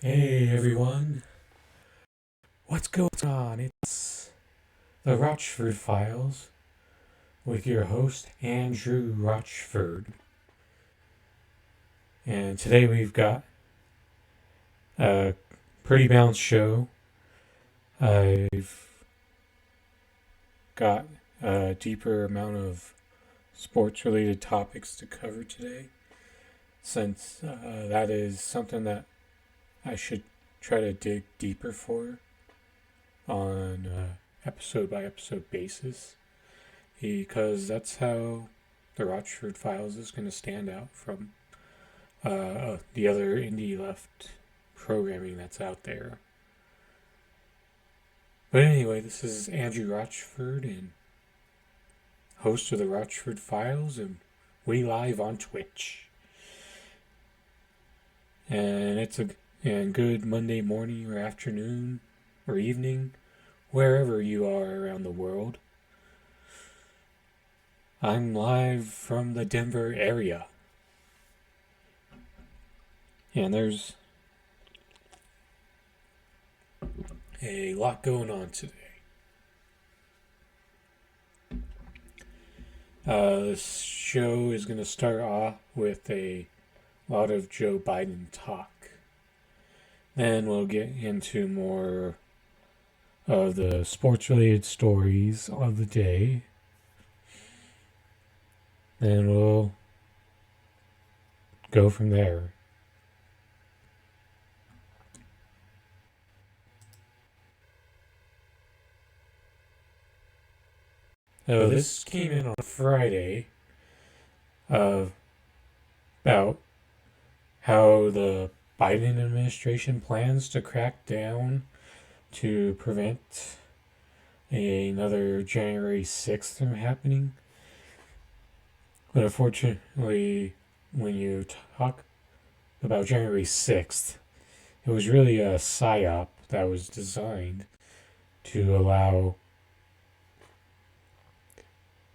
Hey everyone, what's going on? It's the Rochford Files with your host Andrew Rochford. And today we've got a pretty balanced show. I've got a deeper amount of sports related topics to cover today, since that is something that I should try to dig deeper for on episode by episode basis, because that's how the Rochford Files is going to stand out from the other indie left programming that's out there. But anyway, this is Andrew Rochford, and host of the Rochford Files, and we live on Twitch. And it's a good Monday morning or afternoon or evening, wherever you are around the world. I'm live from the Denver area. And there's a lot going on today. This show is going to start off with a lot of Joe Biden talk. Then we'll get into more of the sports-related stories of the day. Then we'll go from there. So this came in on Friday about how the Biden administration plans to crack down to prevent another January 6th from happening. But unfortunately, when you talk about January 6th, it was really a psyop that was designed to allow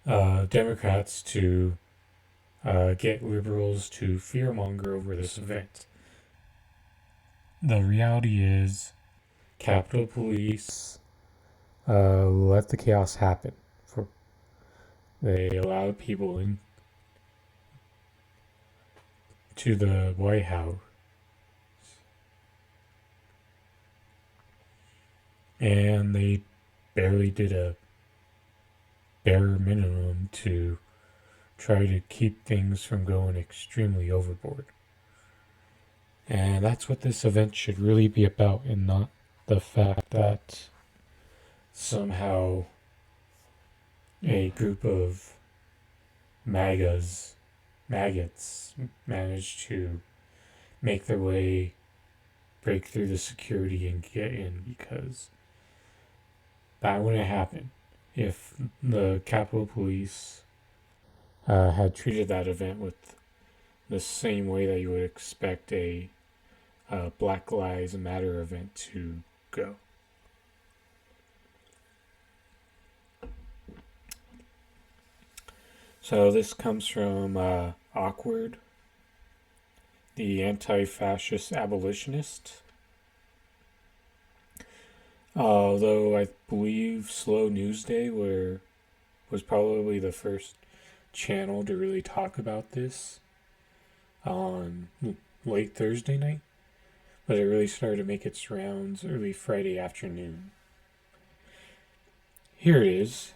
Democrats to get liberals to fearmonger over this event. The reality is, Capitol Police let the chaos happen. They allowed people in to the White House, and they barely did a bare minimum to try to keep things from going extremely overboard. And that's what this event should really be about, and not the fact that somehow a group of maggots managed to make their way, break through the security and get in, because that wouldn't happen if the Capitol Police had treated that event with the same way that you would expect a Black Lives Matter event to go. So this comes from Awkward, the anti-fascist abolitionist. Although I believe Slow News Day was probably the first channel to really talk about this on late Thursday night, but it really started to make its rounds early Friday afternoon. Here it is.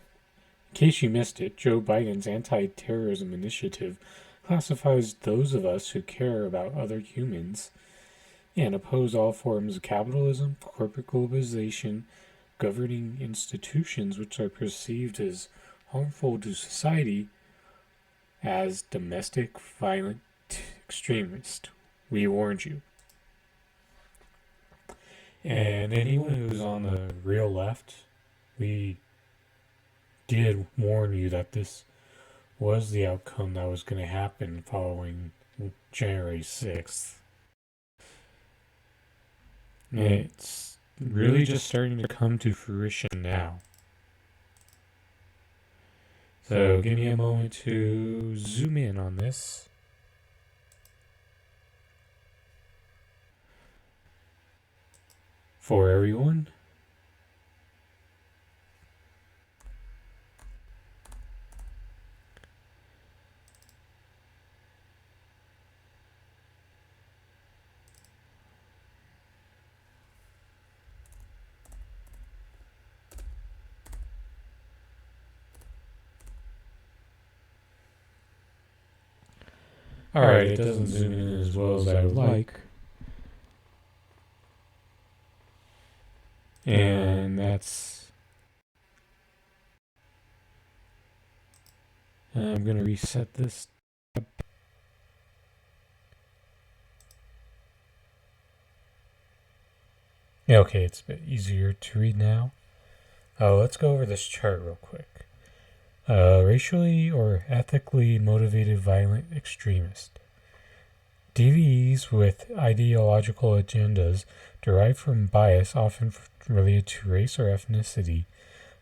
In case you missed it, Joe Biden's anti-terrorism initiative classifies those of us who care about other humans and oppose all forms of capitalism, corporate globalization, governing institutions which are perceived as harmful to society, as domestic violent extremist. We warned you. And anyone who's on the real left, we did warn you that this was the outcome that was going to happen following January 6th. It's really just starting to come to fruition now. So give me a moment to zoom in on this. for everyone. Alright, it doesn't zoom in as well as I would like. And I'm going to reset this. Yeah, okay, it's a bit easier to read now. Let's go over this chart real quick. Racially or ethically motivated violent extremist. DVEs with ideological agendas derived from bias often related to race or ethnicity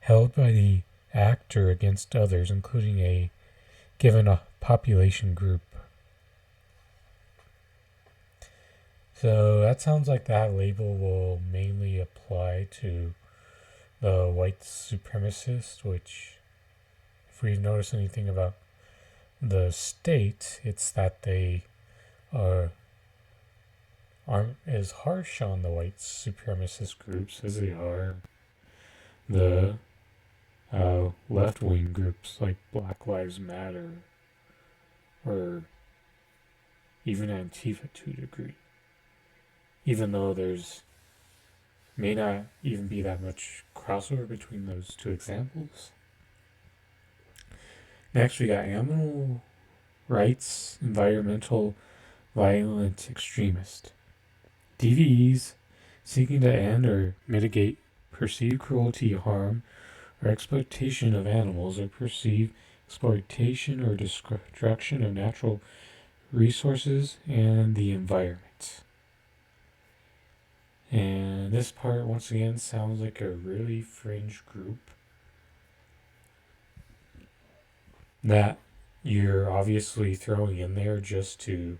held by the actor against others, including a given population group. So that sounds like that label will mainly apply to the white supremacist, which, if we notice anything about the state, it's that they aren't as harsh on the white supremacist groups as they are the left-wing groups like Black Lives Matter or even Antifa to a degree. Even though there's may not even be that much crossover between those two examples. Next, we got animal rights, environmental, violent extremist. DVEs seeking to end or mitigate perceived cruelty, harm, or exploitation of animals, or perceived exploitation or destruction of natural resources and the environment. And this part, once again, sounds like a really fringe group that you're obviously throwing in there just to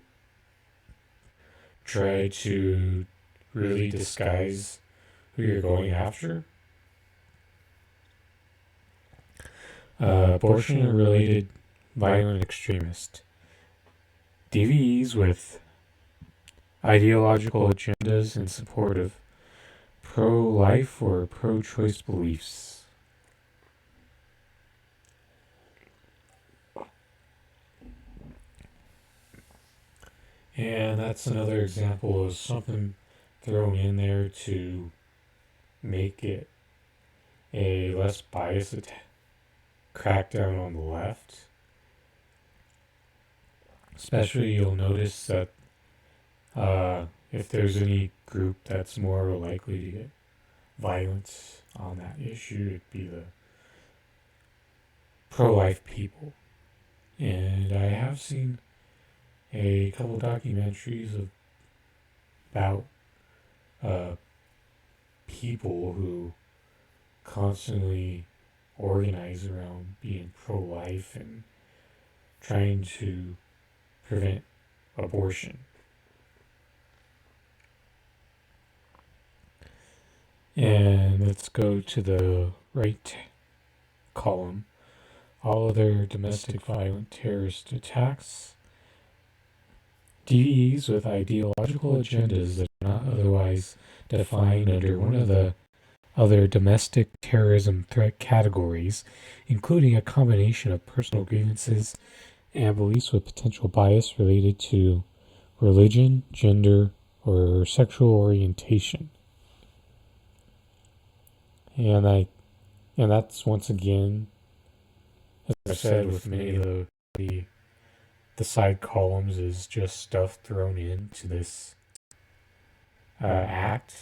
try to really disguise who you're going after. Abortion-related violent extremist. DVEs with ideological agendas in support of pro-life or pro-choice beliefs. And that's another example of something thrown in there to make it a less biased crackdown on the left. Especially, you'll notice that if there's any group that's more likely to get violence on that issue, it'd be the pro-life people. And I have seen a couple documentaries about people who constantly organize around being pro-life and trying to prevent abortion. And let's go to the right column. All other domestic violent terrorist attacks. DVEs with ideological agendas that are not otherwise defined under one of the other domestic terrorism threat categories, including a combination of personal grievances and beliefs with potential bias related to religion, gender, or sexual orientation. And that's once again, as I said, with many of the side columns is just stuff thrown into this act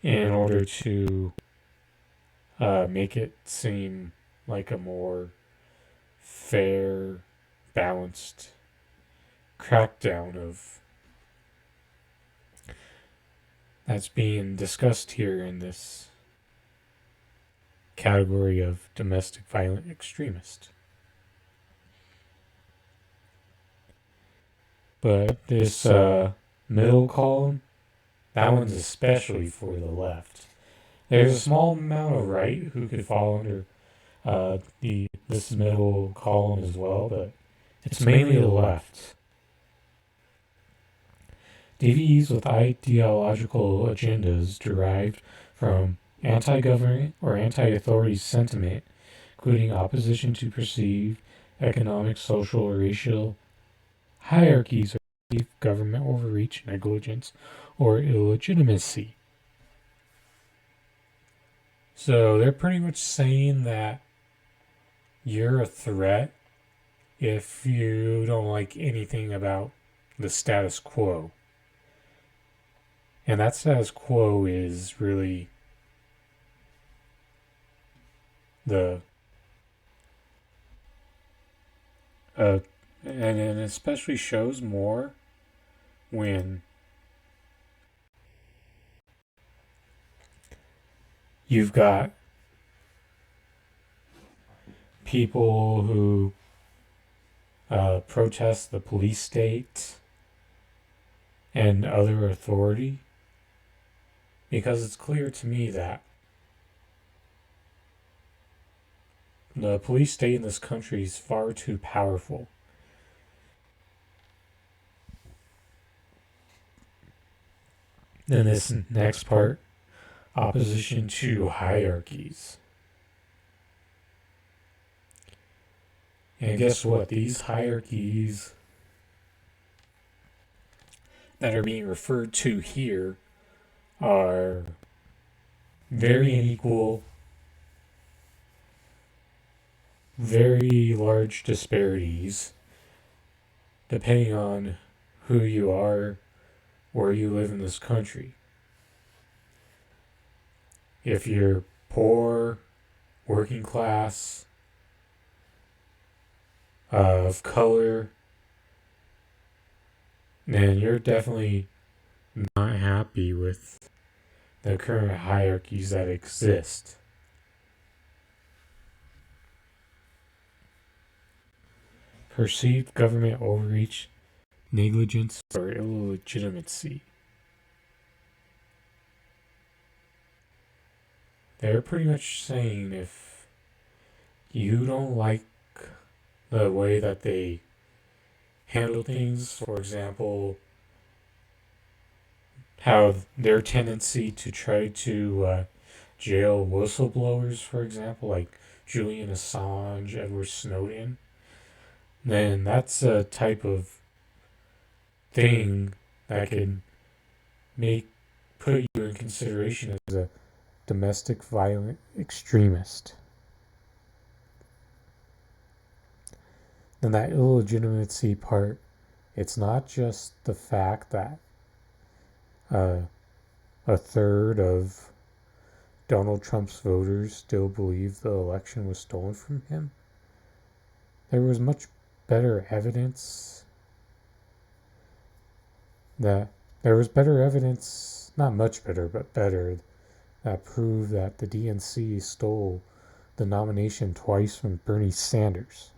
in order to make it seem like a more fair, balanced crackdown of that's being discussed here in this category of domestic violent extremist. But this middle column, that one's especially for the left. There's a small amount of right who could fall under this middle column as well, but it's mainly the left. DVEs with ideological agendas derived from anti-government or anti-authority sentiment, including opposition to perceived economic, social, or racial hierarchies or government overreach, negligence, or illegitimacy. So they're pretty much saying that you're a threat if you don't like anything about the status quo. And that status quo is really the and it especially shows more when you've got people who protest the police state and other authority, because it's clear to me that the police state in this country is far too powerful. Then this next part, opposition to hierarchies. And guess what? These hierarchies that are being referred to here are very unequal, very large disparities depending on who you are, where you live in this country. If you're poor, working class, of color, then you're definitely not happy with the current hierarchies that exist. Perceived government overreach, negligence, or illegitimacy. They're pretty much saying if you don't like the way that they handle things, for example, how their tendency to try to jail whistleblowers, for example, like Julian Assange, Edward Snowden, then that's a type of thing that can put you in consideration as a domestic violent extremist. Then that illegitimacy part, it's not just the fact that a third of Donald Trump's voters still believe the election was stolen from him. There was much better evidence not much better, but better, that proved that the DNC stole the nomination twice from Bernie Sanders.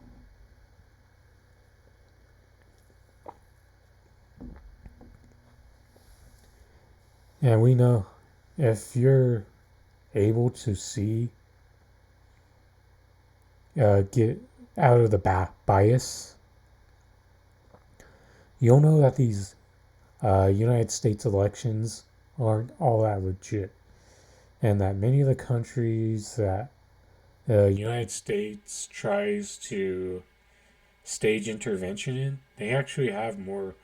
And we know if you're able to see, get out of the bias, you'll know that these United States elections aren't all that legit. And that many of the countries that the United States tries to stage intervention in, they actually have more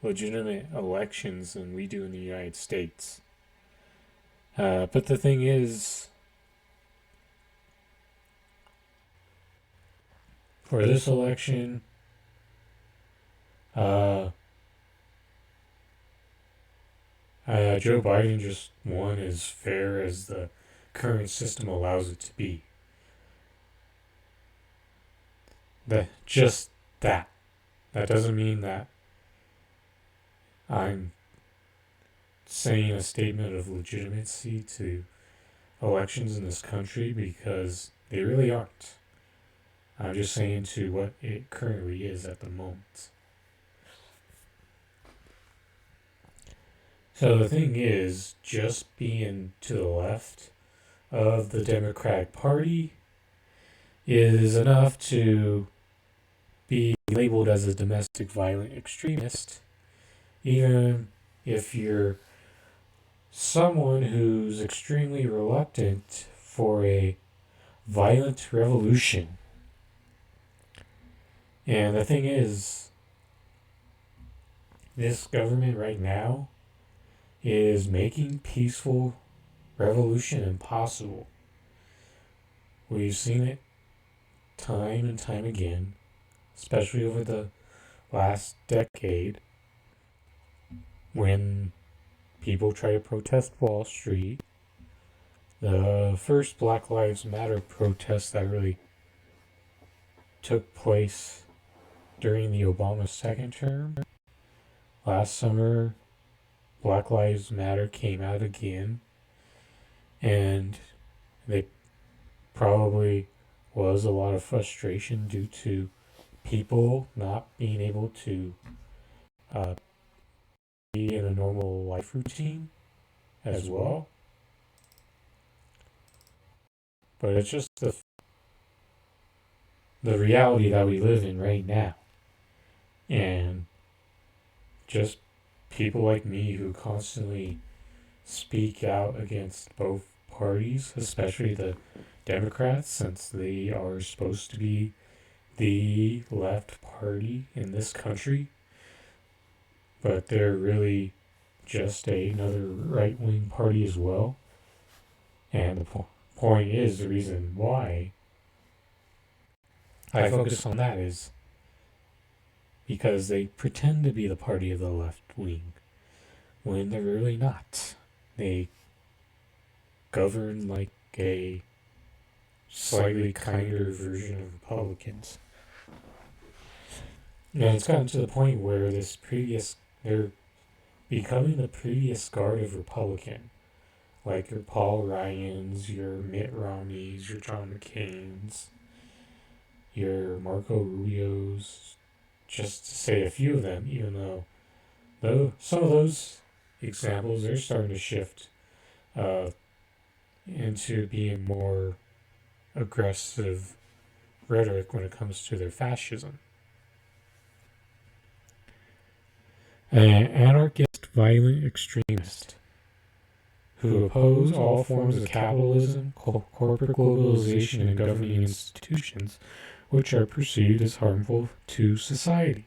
legitimate elections than we do in the United States. But the thing is, for this election, Joe Biden just won as fair as the current system allows it to be. That doesn't mean that I'm saying a statement of legitimacy to elections in this country, because they really aren't. I'm just saying to what it currently is at the moment. So the thing is, just being to the left of the Democratic Party is enough to be labeled as a domestic violent extremist, even if you're someone who's extremely reluctant for a violent revolution. And the thing is, this government right now is making peaceful revolution impossible. We've seen it time and time again, especially over the last decade, when people try to protest Wall Street. The first Black Lives Matter protest that really took place during the Obama second term. Last summer, Black Lives Matter came out again, and they probably was a lot of frustration due to people not being able to be in a normal life routine as well. But it's just the reality that we live in right now. And just people like me who constantly speak out against both parties, especially the Democrats, since they are supposed to be the left party in this country, but they're really just another right-wing party as well. And the point is, the reason why I focus on that is because they pretend to be the party of the left wing when they're really not. They govern like a slightly kinder version of Republicans. And it's gotten to the point where they're becoming the previous guard of Republican. Like your Paul Ryans, your Mitt Romneys, your John McCains, your Marco Rubios, just to say a few of them, even though some of those examples, they're starting to shift into being more aggressive rhetoric when it comes to their fascism. An anarchist violent extremist who oppose all forms of capitalism, corporate globalization, and governing institutions which are perceived as harmful to society.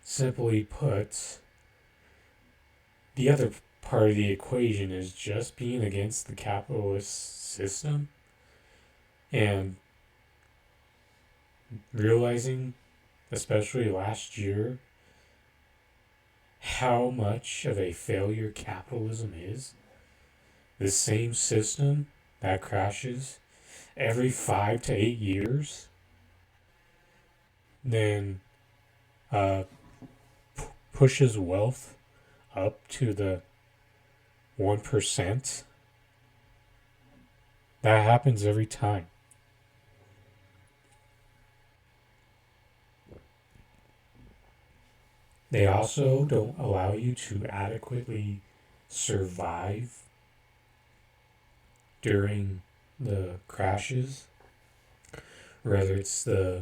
Simply put, the other part of the equation is just being against the capitalist system and realizing, especially last year, how much of a failure capitalism is. The same system that crashes every 5 to 8 years, then pushes wealth up to the 1%. That happens every time. They also don't allow you to adequately survive during the crashes, whether it's the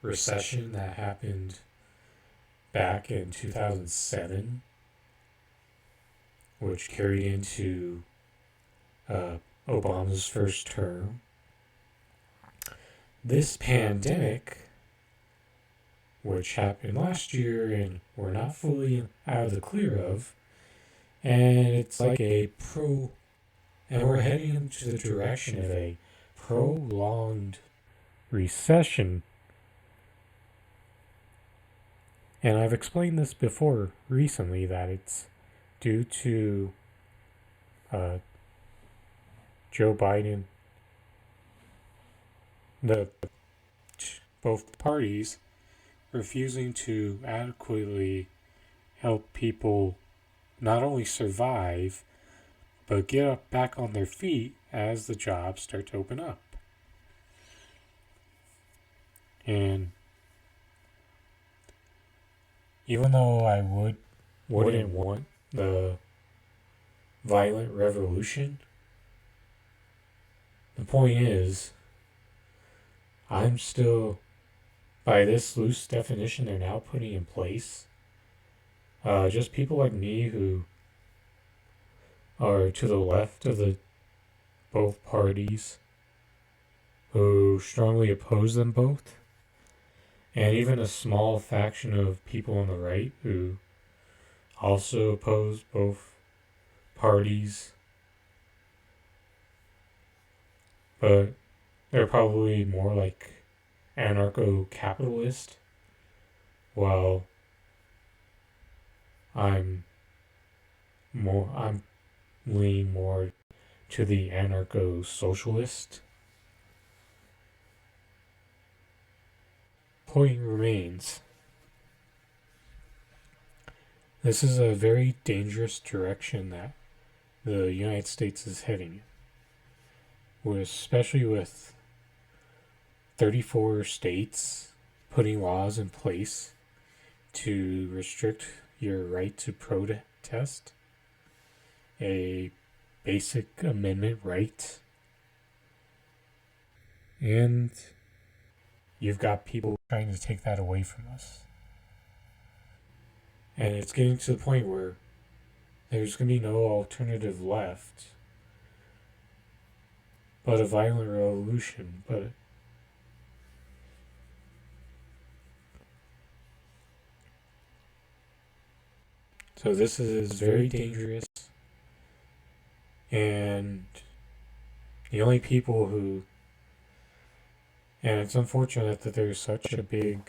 recession that happened back in 2007, which carried into Obama's first term. This pandemic, which happened last year and we're not fully out of the clear of, and it's like and we're heading into the direction of a prolonged recession. And I've explained this before recently, that it's due to Joe Biden, both parties refusing to adequately help people not only survive, but get back on their feet as the jobs start to open up. And even though I wouldn't want the violent revolution, the point is, I'm still, by this loose definition they're now putting in place, just people like me who are to the left of the both parties, who strongly oppose them both, and even a small faction of people on the right who also oppose both parties, but they're probably more like anarcho-capitalist, while I'm leaning more to the anarcho-socialist. Point remains, this is a very dangerous direction that the United States is heading in, especially with 34 states putting laws in place to restrict your right to protest, a basic amendment right. And you've got people trying to take that away from us. And it's getting to the point where there's going to be no alternative left but a violent revolution. But so this is very dangerous, and the only people who, and it's unfortunate that there's such a big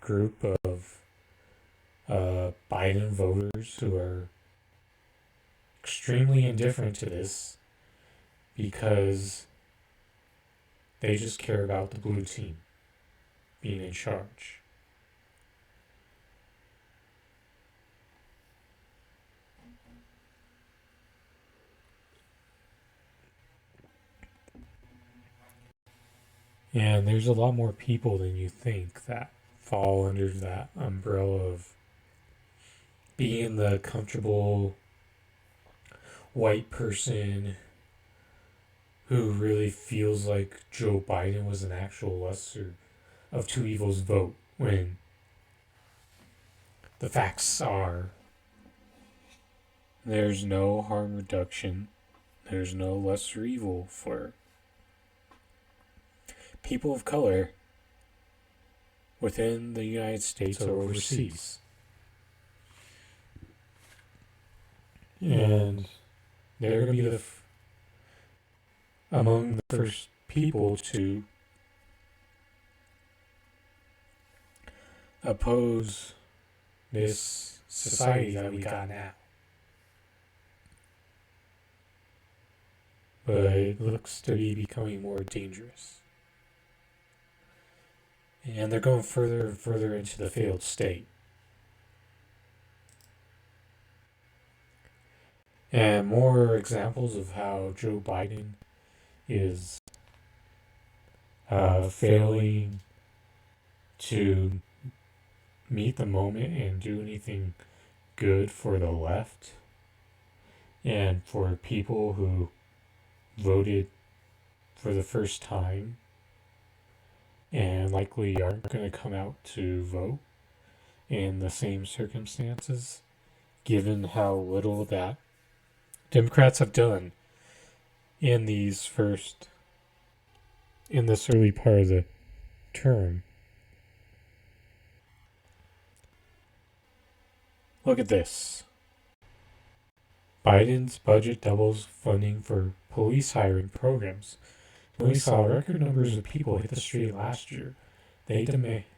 group of Biden voters who are extremely indifferent to this because they just care about the blue team being in charge. And there's a lot more people than you think that fall under that umbrella of being the comfortable white person who really feels like Joe Biden was an actual lesser of two evils vote, when the facts are there's no harm reduction, there's no lesser evil for people of color within the United States or overseas. And they're going to be among the first people to oppose this society that we got now. But it looks to be becoming more dangerous. And they're going further and further into the failed state. And more examples of how Joe Biden is failing to meet the moment and do anything good for the left and for people who voted for the first time and likely aren't going to come out to vote in the same circumstances, given how little that Democrats have done in this early part of the term. Look at this. Biden's budget doubles funding for police hiring programs. When we saw record numbers of people hit the street last year, they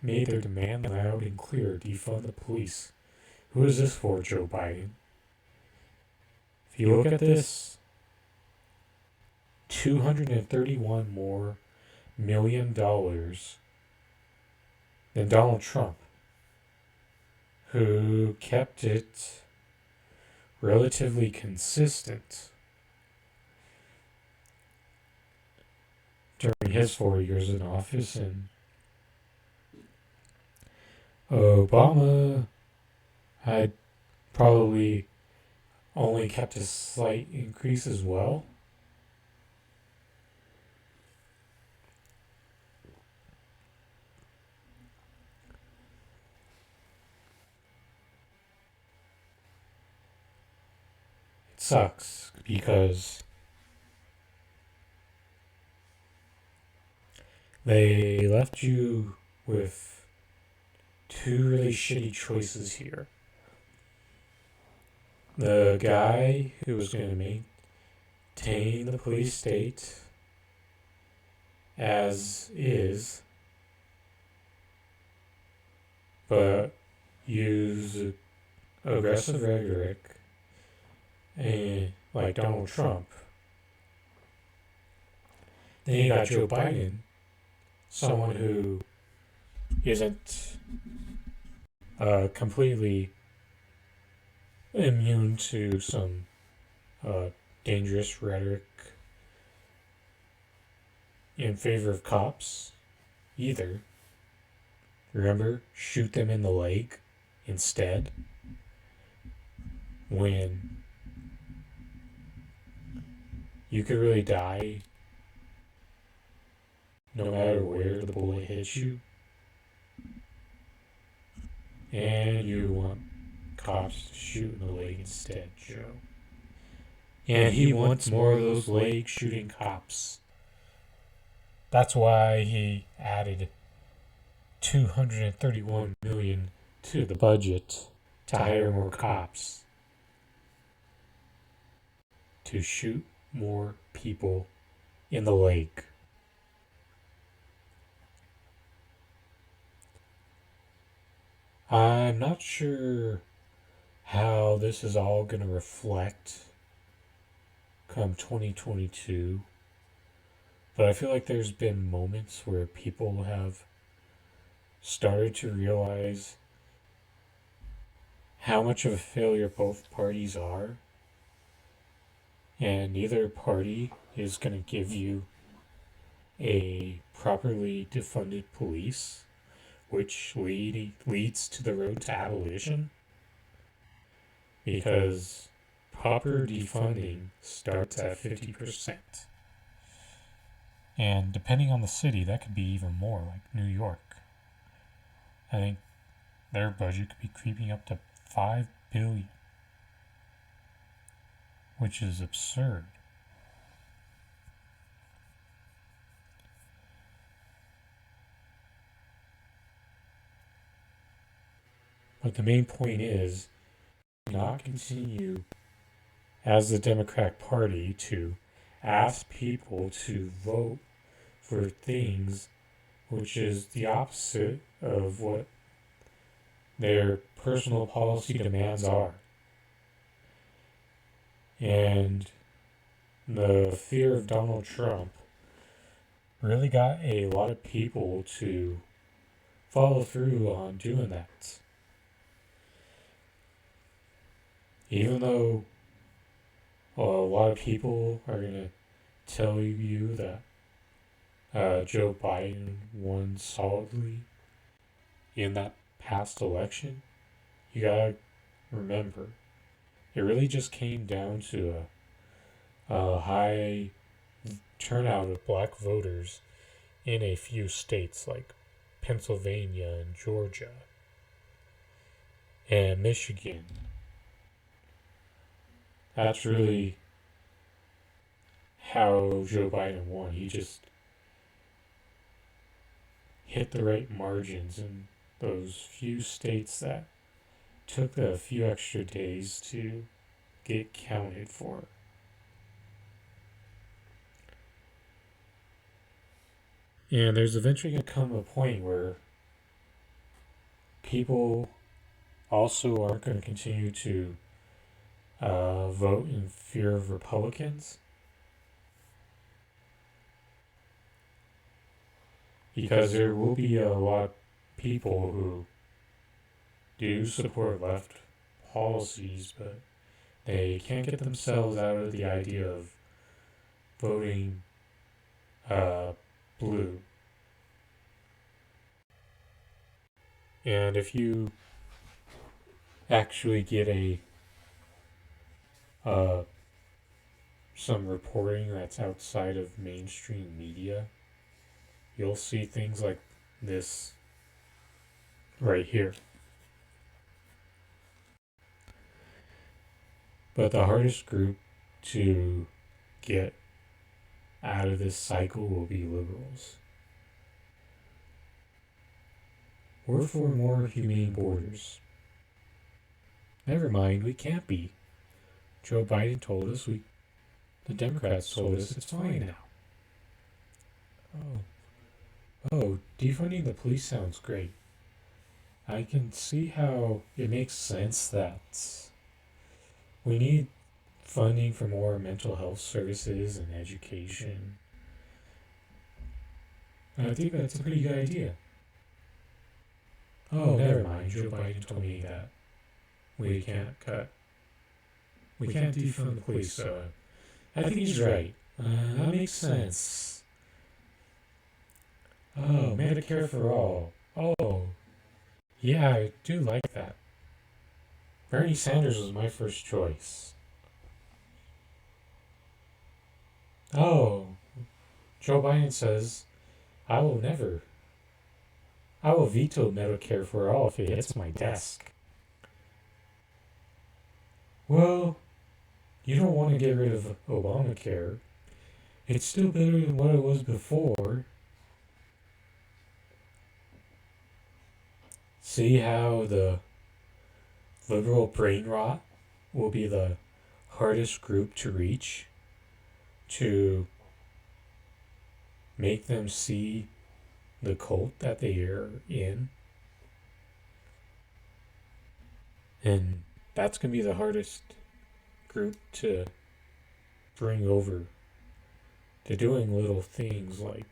made their demand loud and clear: defund the police. Who is this for, Joe Biden? If you look at this, $231 more million than Donald Trump, who kept it relatively consistent during his 4 years in office, and Obama I'd probably only kept a slight increase as well. It sucks because they left you with two really shitty choices here. The guy who was going to maintain the police state as is, but use aggressive rhetoric and like Donald Trump. Then you got Joe Biden, someone who isn't completely immune to some dangerous rhetoric in favor of cops either. Remember, shoot them in the leg instead when you could really die no matter where the bullet hits you. And you want cops to shoot in the leg instead, Joe. And he wants more of those leg shooting cops. That's why he added $231 million to the budget to hire more cops to shoot more people in the leg. I'm not sure how this is all going to reflect come 2022, but I feel like there's been moments where people have started to realize how much of a failure both parties are, and neither party is going to give you a properly defunded police, which leads to the road to abolition, because proper defunding starts at 50%. And depending on the city, that could be even more, like New York. I think their budget could be creeping up to $5 billion, which is absurd. But the main point is not continue as the Democratic Party to ask people to vote for things which is the opposite of what their personal policy demands are. And the fear of Donald Trump really got a lot of people to follow through on doing that. Even though a lot of people are going to tell you that Joe Biden won solidly in that past election, you gotta remember, it really just came down to a high turnout of black voters in a few states like Pennsylvania and Georgia and Michigan. That's really how Joe Biden won. He just hit the right margins in those few states that took a few extra days to get counted for. And there's eventually going to come a point where people also aren't going to continue to vote in fear of Republicans, because there will be a lot of people who do support left policies, but they can't get themselves out of the idea of voting blue. And if you actually get a uh, some reporting that's outside of mainstream media, you'll see things like this right here. But the hardest group to get out of this cycle will be liberals. We're for more humane borders. Never mind, we can't be. Joe Biden told us the Democrats told us it's fine now. Oh, defunding the police sounds great. I can see how it makes sense that we need funding for more mental health services and education. I think that's a pretty good idea. Oh, never mind. Joe Biden told me that we can't defund the police, so I think he's right. That makes sense. Oh, Medicare for all. Oh, yeah, I do like that. Bernie Sanders was my first choice. Oh, Joe Biden says, I will veto Medicare for all if it hits my desk. Well, you don't want to get rid of Obamacare. It's still better than what it was before. See how the liberal brain rot will be the hardest group to reach, to make them see the cult that they are in. And that's going to be the hardest group to bring over to doing little things like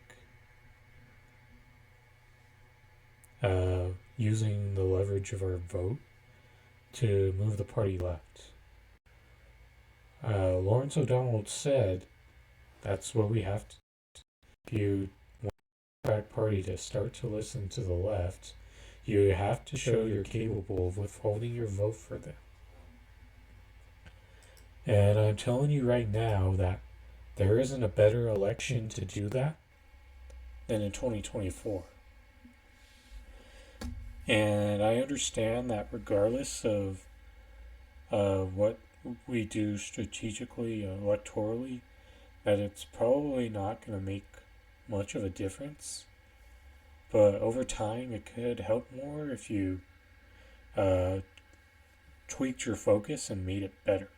using the leverage of our vote to move the party left. Lawrence O'Donnell said that's what we have to do. If you want the Democratic Party to start to listen to the left, you have to show you're capable of withholding your vote for them. And I'm telling you right now that there isn't a better election to do that than in 2024. And I understand that regardless of what we do strategically, electorally, that it's probably not going to make much of a difference. But over time, it could help more if you tweaked your focus and made it better.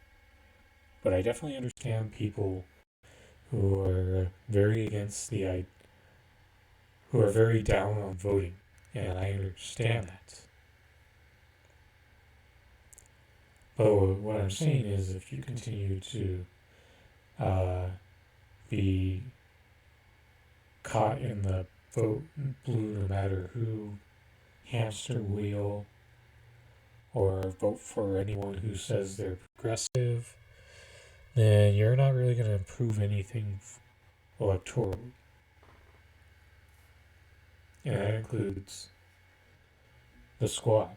But I definitely understand people who are very against who are very down on voting, and I understand that. But what I'm saying is, if you continue to be caught in the vote blue no matter who, hamster wheel, or vote for anyone who says they're progressive, then you're not really going to improve anything electorally. And that includes the squad.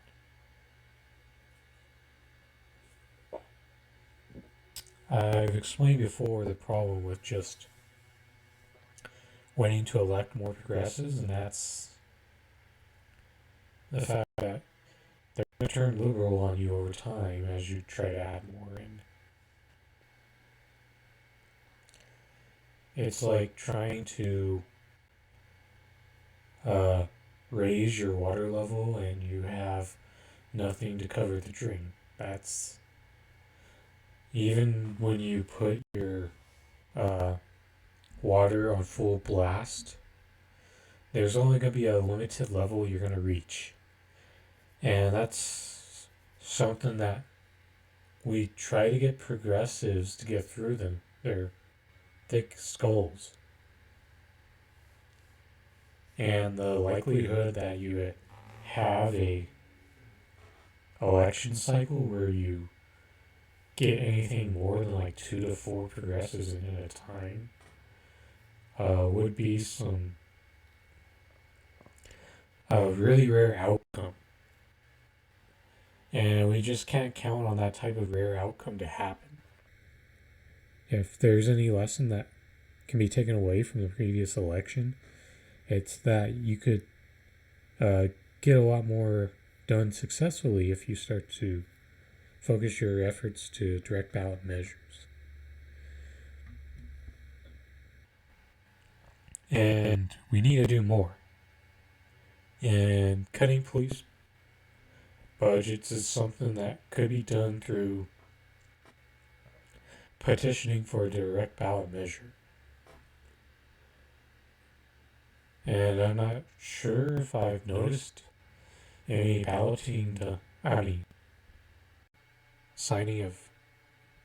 I've explained before the problem with just wanting to elect more progressives, and that's the fact that they're going to turn liberal on you over time as you try to add more in. It's like trying to raise your water level and you have nothing to cover the drain. That's even when you put your water on full blast, there's only going to be a limited level you're going to reach. And that's something that we try to get progressives to get through them. Their thick skulls. And the likelihood that you have a election cycle where you get anything more than like 2 to 4 progressives in at a time would be some really rare outcome. And we just can't count on that type of rare outcome to happen. If there's any lesson that can be taken away from the previous election, it's that you could get a lot more done successfully if you start to focus your efforts to direct ballot measures. And we need to do more. And cutting police budgets is something that could be done through petitioning for a direct ballot measure. And I'm not sure if I've noticed any signing of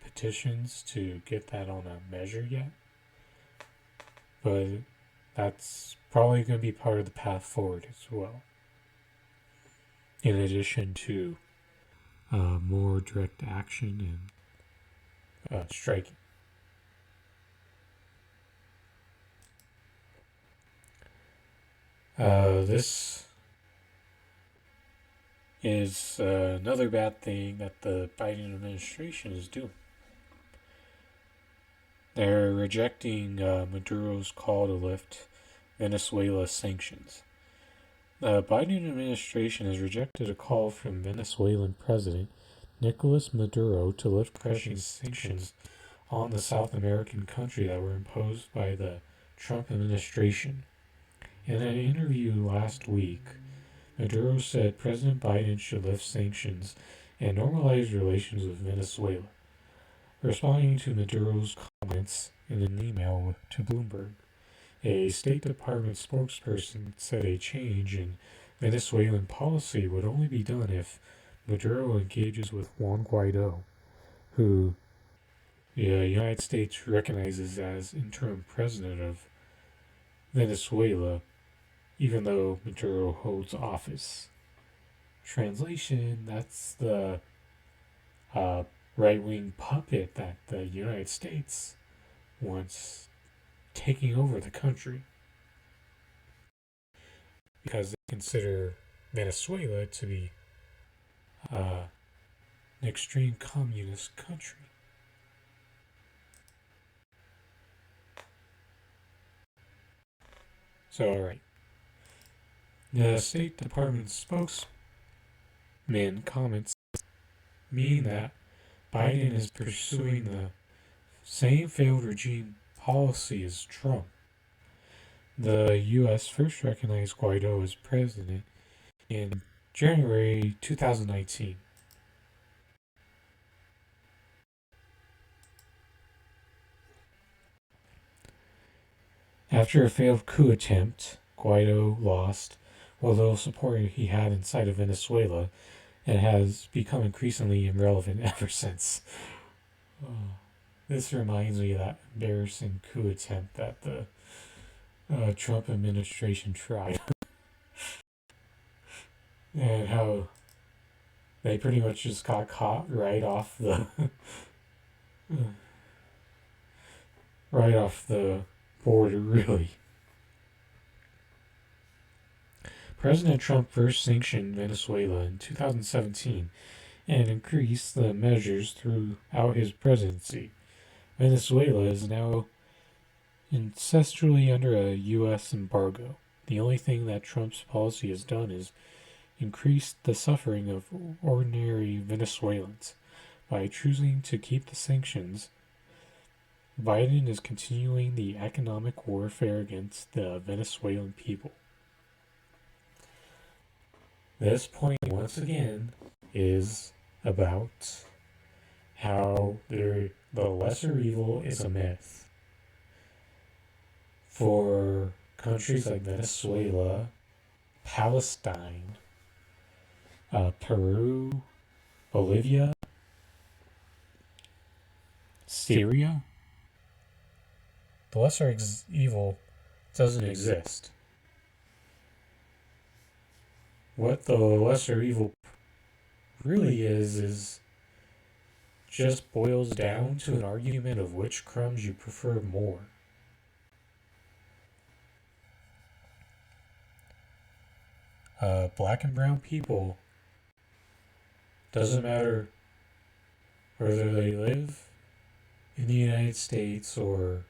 petitions to get that on a measure yet. But that's probably going to be part of the path forward as well. In addition to more direct action and striking. This is another bad thing that the Biden administration is doing. They're rejecting Maduro's call to lift Venezuela sanctions. The Biden administration has rejected a call from Venezuelan President Nicolas Maduro to lift crushing sanctions on the South American country that were imposed by the Trump administration. In an interview last week, Maduro said President Biden should lift sanctions and normalize relations with Venezuela, responding to Maduro's comments in an email to Bloomberg. A State Department spokesperson said a change in Venezuelan policy would only be done if Maduro engages with Juan Guaido, who the United States recognizes as interim president of Venezuela, even though Maduro holds office. Translation, that's the right-wing puppet that the United States wants taking over the country, because they consider Venezuela to be an extreme communist country. So, alright. The State Department spokesman comments mean that Biden is pursuing the same failed regime policy as Trump. The U.S. first recognized Guaido as president in January 2019. After a failed coup attempt, Guaido lost what little support he had inside of Venezuela and has become increasingly irrelevant ever since. This reminds me of that embarrassing coup attempt that the Trump administration tried. And how they pretty much just got caught right off the border, really. President Trump first sanctioned Venezuela in 2017 and increased the measures throughout his presidency. Venezuela is now ancestrally under a U.S. embargo. The only thing that Trump's policy has done is increase the suffering of ordinary Venezuelans. By choosing to keep the sanctions, Biden is continuing the economic warfare against the Venezuelan people. This point, once again, is about how the lesser evil is a myth. For countries like Venezuela, Palestine, Peru, Bolivia, Syria, the lesser evil doesn't exist. What the lesser evil really is just boils down to an argument of which crumbs you prefer more. Black and brown people Doesn't matter whether they live in the United States or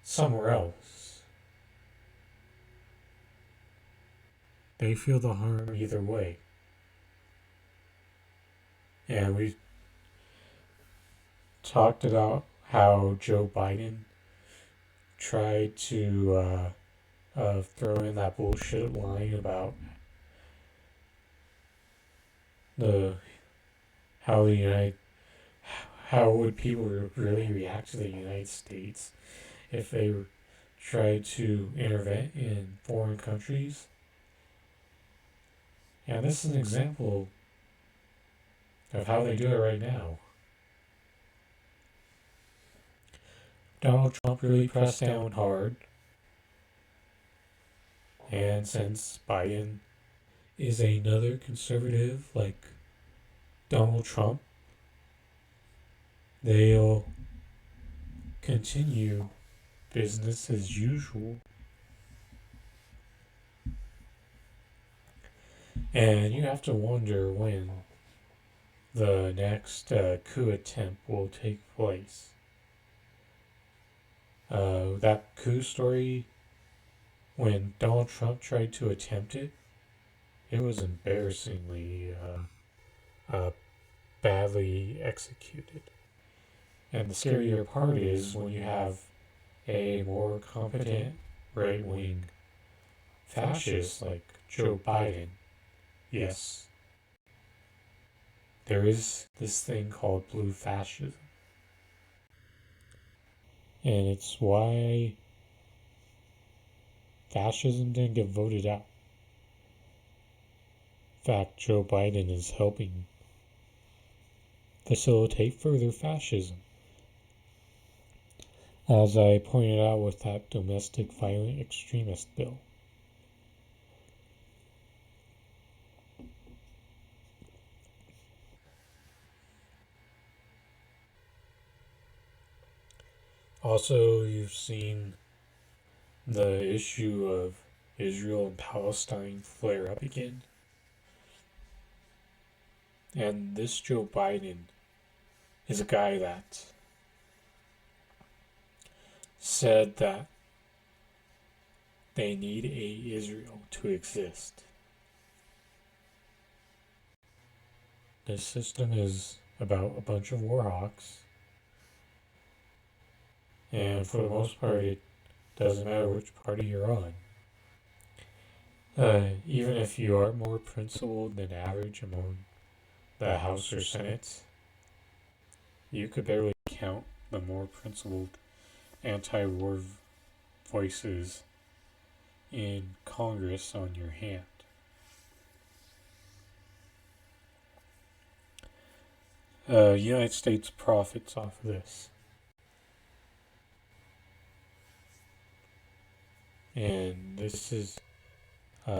somewhere else. They feel the harm either way. And we talked about how Joe Biden tried to throw in that bullshit line about how would people really react to the United States if they tried to intervene in foreign countries. And this is an example of how they do it right now. Donald Trump really pressed down hard, and since Biden is another conservative like Donald Trump, they'll continue business as usual. And you have to wonder when the next coup attempt will take place. That coup story, when Donald Trump tried to attempt it, it was embarrassingly badly executed. And the scarier part is when you have a more competent right-wing fascist like Joe Biden. Yes, there is this thing called blue fascism. And it's why fascism didn't get voted out. In fact, Joe Biden is helping facilitate further fascism. As I pointed out with that domestic violent extremist bill. Also, you've seen the issue of Israel and Palestine flare up again. And this Joe Biden is a guy that said that they need a Israel to exist. This system is about a bunch of war hawks. And for the most part, it doesn't matter which party you're on. Even if you are more principled than average among the House or Senate, you could barely count the more principled anti-war voices in Congress on your hand. United States profits off of this. And this is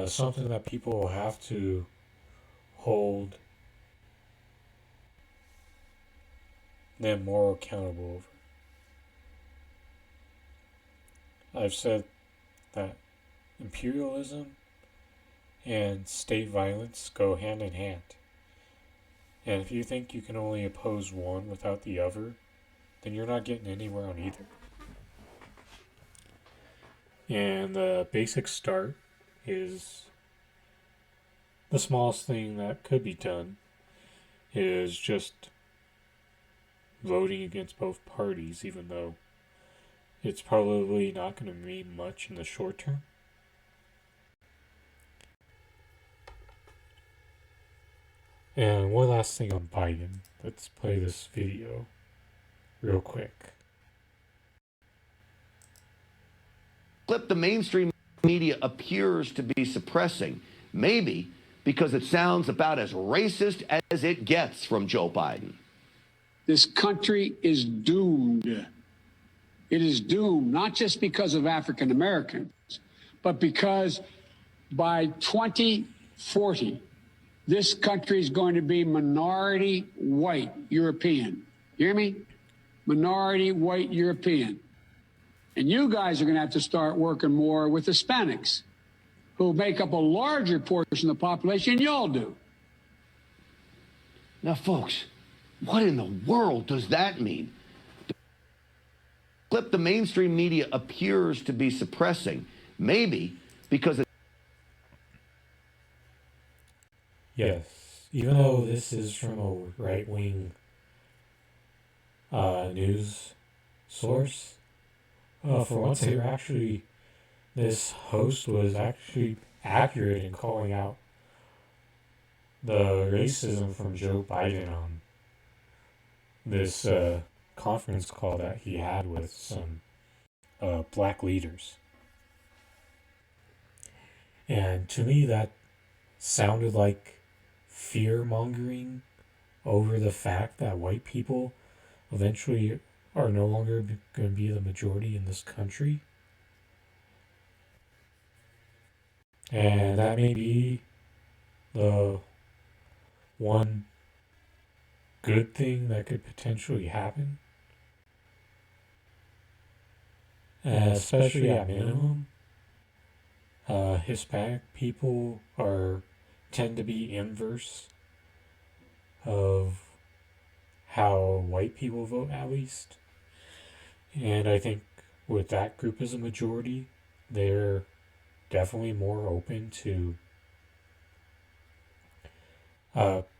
something that people will have to hold them more accountable over. I've said that imperialism and state violence go hand in hand. And if you think you can only oppose one without the other, then you're not getting anywhere on either. And the basic start is the smallest thing that could be done is just voting against both parties, even though it's probably not going to mean much in the short term. And one last thing on Biden. Let's play this video real quick. Clip the mainstream media appears to be suppressing, maybe because it sounds about as racist as it gets from Joe Biden. This country is doomed. It is doomed, not just because of African Americans, but because by 2040, this country is going to be minority white European. You hear me? Minority white European. And you guys are going to have to start working more with Hispanics, who make up a larger portion of the population than y'all do. Now, folks, what in the world does that mean? The clip the mainstream media appears to be suppressing, maybe because it. Yes, even though this is from a right-wing news source, for once they were actually, this host was actually accurate in calling out the racism from Joe Biden on this conference call that he had with some black leaders. And to me, that sounded like fear-mongering over the fact that white people eventually are no longer going to be the majority in this country. And that may be the one good thing that could potentially happen, especially at minimum. Hispanic people tend to be inverse of how white people vote, at least. And I think with that group as a majority, they're definitely more open to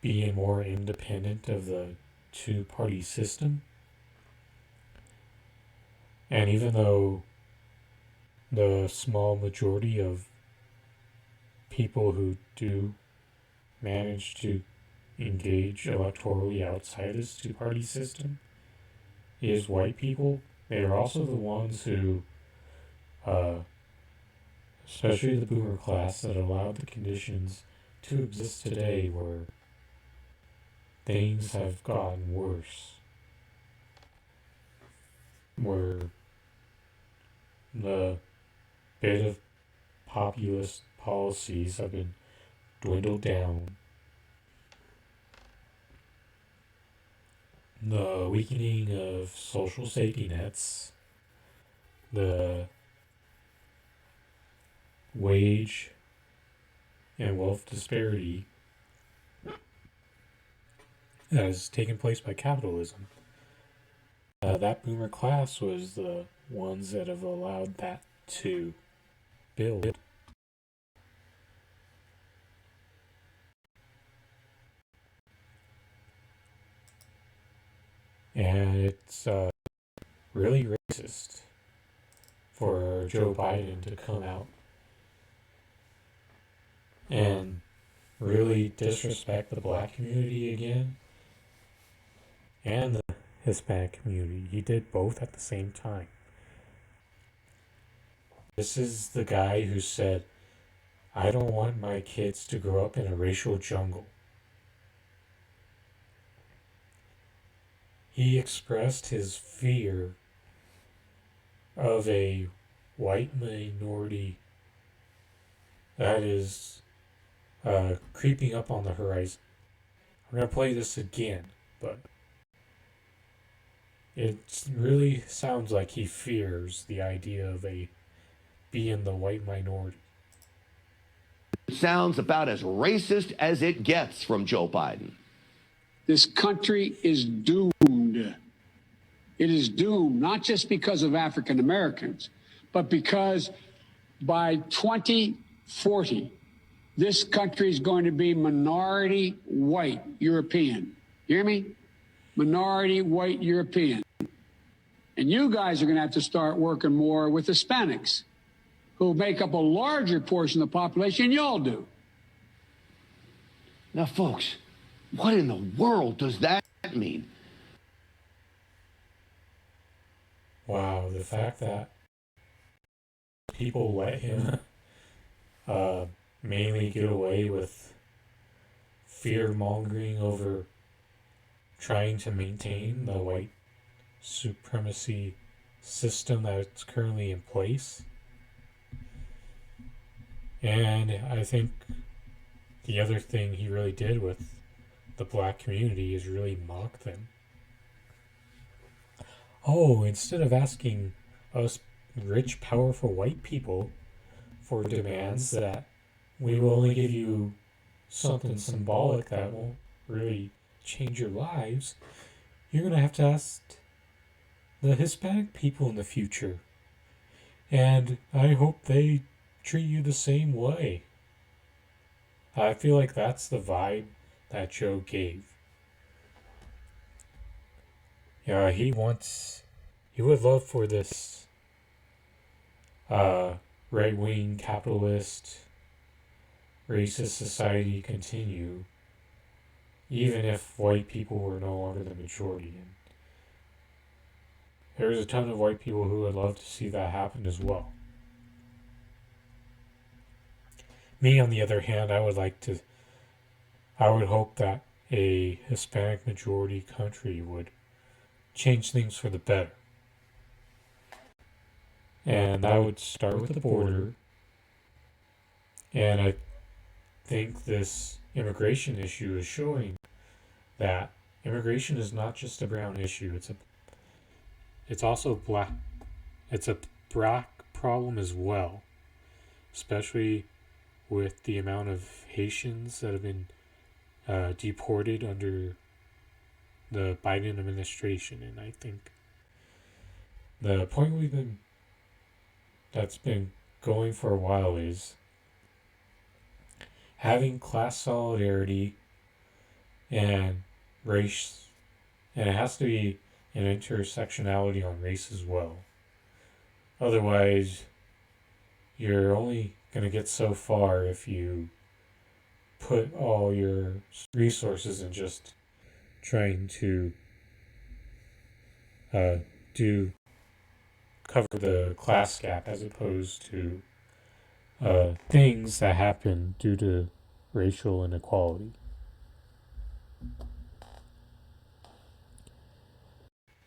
being more independent of the two-party system. And even though the small majority of people who do manage to engage electorally outside this two-party system is white people, they are also the ones who, especially the boomer class, that allowed the conditions to exist today where things have gotten worse, where the bit of populist policies have been dwindled down, the weakening of social safety nets, the wage and wealth disparity that has taken place by capitalism. That boomer class was the ones that have allowed that to build. And it's really racist for Joe Biden to come out and really disrespect the black community again and the Hispanic community. He did both at the same time. This is the guy who said, "I don't want my kids to grow up in a racial jungle." He expressed his fear of a white minority that is creeping up on the horizon. I'm going to play this again, but it really sounds like he fears the idea of being the white minority. It sounds about as racist as it gets from Joe Biden. This country is doomed. It is doomed, not just because of African Americans, but because by 2040, this country is going to be minority white European. You hear me? Minority white European. And you guys are going to have to start working more with Hispanics, who make up a larger portion of the population than y'all do. Now, folks, what in the world does that mean? Wow, the fact that people let him mainly get away with fear-mongering over trying to maintain the white supremacy system that's currently in place. And I think the other thing he really did with the black community is really mock them. Oh, instead of asking us rich, powerful white people for demands that we will only give you something symbolic that won't really change your lives, you're going to have to ask the Hispanic people in the future. And I hope they treat you the same way. I feel like that's the vibe that Joe gave. Yeah, he would love for this right-wing capitalist racist society to continue, even if white people were no longer the majority. And there's a ton of white people who would love to see that happen as well. Me, on the other hand, I would hope that a Hispanic majority country would change things for the better. And that would start with the border. And I think this immigration issue is showing that immigration is not just a brown issue. It's also black. It's a black problem as well, especially with the amount of Haitians that have been deported under the Biden administration. And I think the point that's been going for a while is having class solidarity and race, and it has to be an intersectionality on race as well. Otherwise, you're only going to get so far if you put all your resources in just trying to cover the class gap as opposed to things that happen due to racial inequality.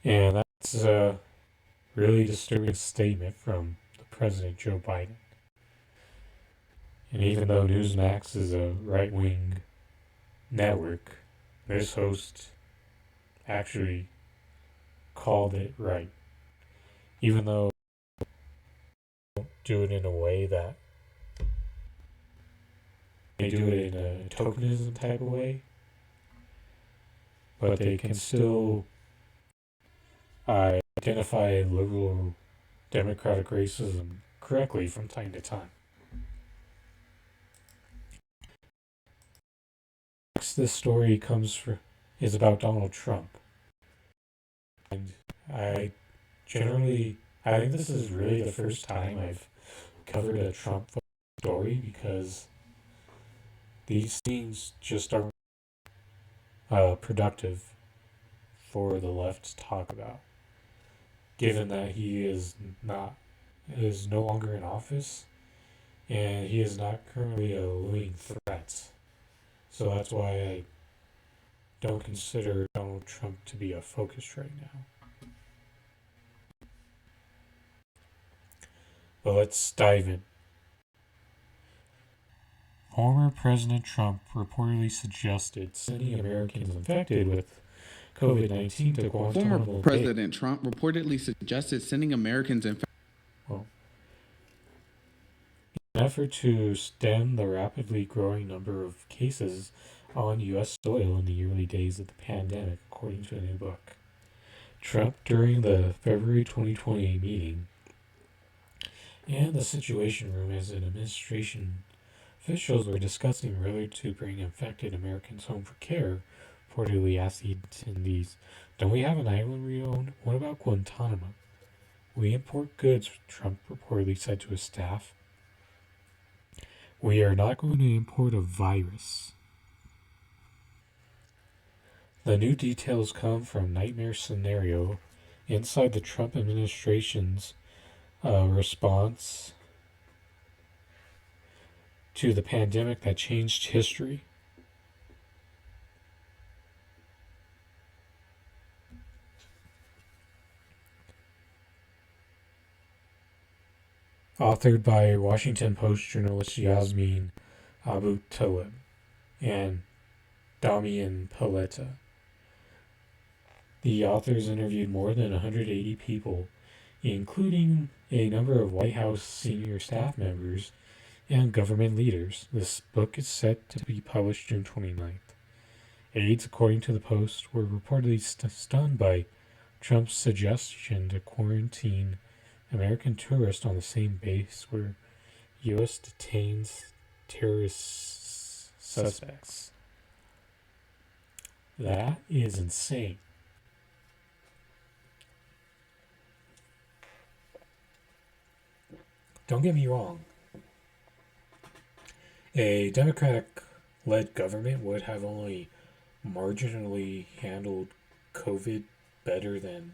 And that's a really disturbing statement from the President Joe Biden. And even though Newsmax is a right-wing network, this host actually called it right. Even though they don't do it in a way that they do it in a tokenism type of way, but they can still identify liberal democratic racism correctly from time to time. Next, this story is about Donald Trump. And I think this is really the first time I've covered a Trump story, because these things just aren't productive for the left to talk about, given that he is no longer in office, and he is not currently a looming threat. So that's why I don't consider Donald Trump to be a focus right now. But let's dive in. Former President Trump reportedly suggested sending Americans infected with COVID-19 to Guantanamo Bay. Former President Trump reportedly suggested sending Americans infected. In an effort to stem the rapidly growing number of cases on U.S. soil in the early days of the pandemic, according to a new book. Trump, during the February 2020 meeting and the Situation Room, as an administration officials were discussing whether to bring infected Americans home for care, reportedly asked the attendees, "Don't we have an island we own? What about Guantanamo? We import goods," Trump reportedly said to his staff. "We are not going to import a virus." The new details come from nightmare scenario inside the Trump administration's response to the pandemic that changed history. Authored by Washington Post journalist Yasmin Abu Talib and Damian Paletta. The authors interviewed more than 180 people, including a number of White House senior staff members and government leaders. This book is set to be published June 29th. Aides, according to the Post, were reportedly stunned by Trump's suggestion to quarantine American tourists on the same base where U.S. detains terrorist suspects. That is insane. Don't get me wrong. A Democratic-led government would have only marginally handled COVID better than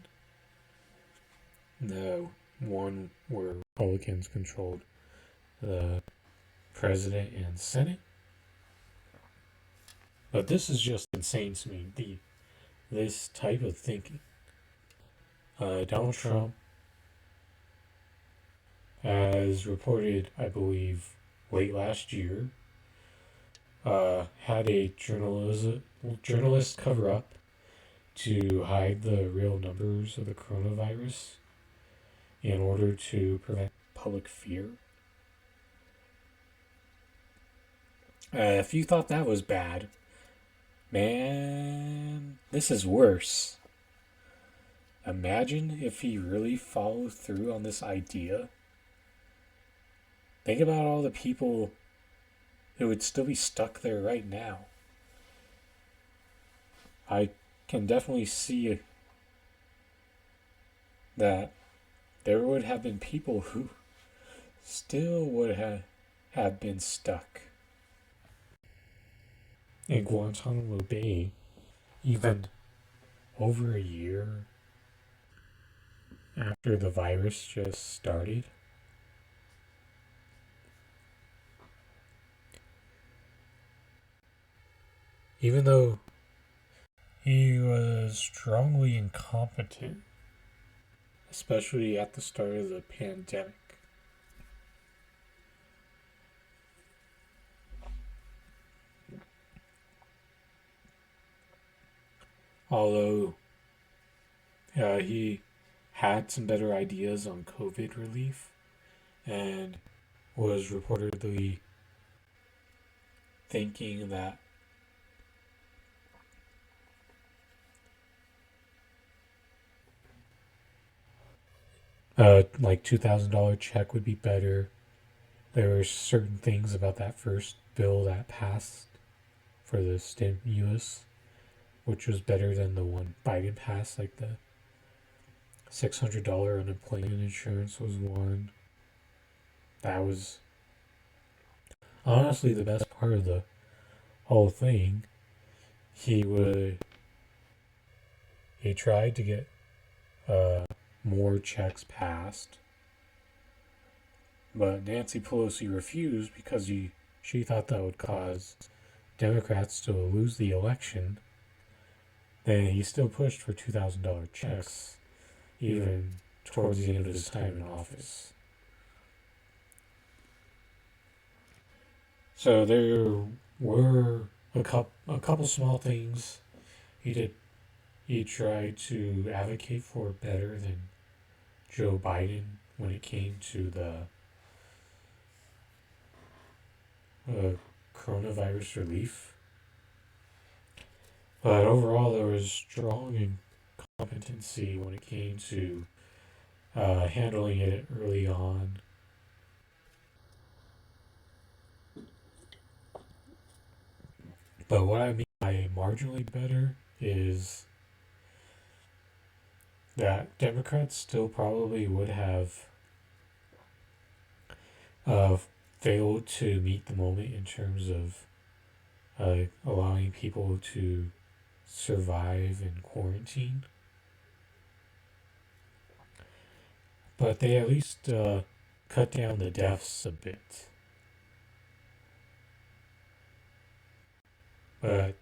the one where Republicans controlled the president and Senate. But this is just insane to me. This type of thinking. Donald Trump as reported, I believe, late last year, had a journalist cover up to hide the real numbers of the coronavirus in order to prevent public fear. If you thought that was bad, man, this is worse. Imagine if he really followed through on this idea. Think about all the people who would still be stuck there right now. I can definitely see that there would have been people who still would have been stuck in Guantanamo Bay even over a year after the virus just started. Even though he was strongly incompetent, especially at the start of the pandemic. Although he had some better ideas on COVID relief and was reportedly thinking that like $2,000 check would be better. There were certain things about that first bill that passed for the stimulus, which was better than the one Biden passed, like the $600 unemployment insurance was one. That was honestly the best part of the whole thing. He tried to get more checks passed, but Nancy Pelosi refused because she thought that would cause Democrats to lose the election. Then he still pushed for $2,000 checks, even towards the end of his time in office. So there were a couple small things he did. He tried to advocate for better than Joe Biden when it came to the coronavirus relief. But overall, there was strong incompetency when it came to handling it early on. But what I mean by marginally better is that Democrats still probably would have failed to meet the moment in terms of allowing people to survive in quarantine. But they at least cut down the deaths a bit. But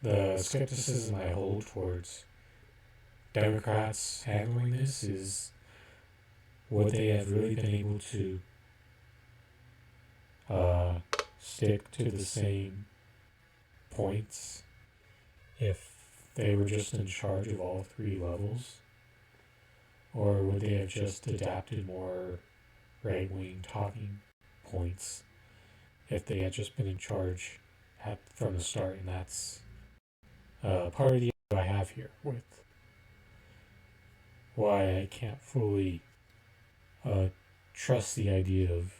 the skepticism I hold towards Democrats handling this is, would they have really been able to stick to the same points if they were just in charge of all three levels? Or would they have just adapted more right-wing talking points if they had just been in charge from the start? And that's part of the issue I have here with why I can't fully trust the idea of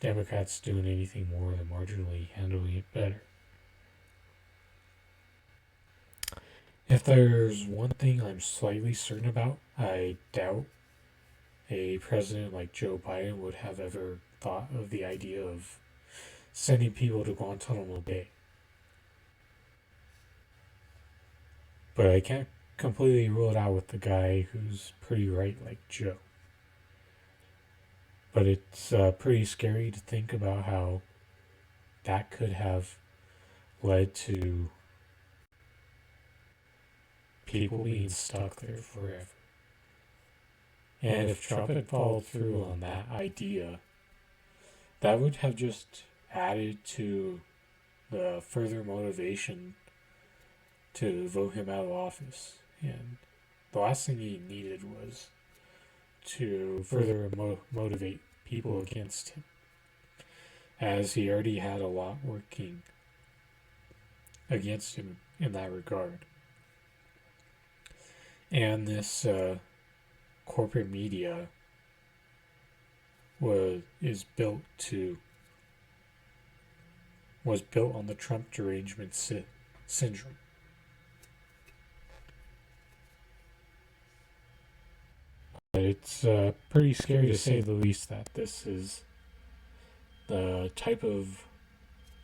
Democrats doing anything more than marginally handling it better. If there's one thing I'm slightly certain about, I doubt a president like Joe Biden would have ever thought of the idea of sending people to Guantanamo Bay. But I can't completely rule it out with the guy who's pretty right like Joe. But it's pretty scary to think about how that could have led to people being stuck there forever. And if Trump had followed through on that idea, that would have just added to the further motivation to vote him out of office. And the last thing he needed was to further motivate people against him, as he already had a lot working against him in that regard. And this corporate media was built on the Trump derangement syndrome. But it's pretty scary to say the least that this is the type of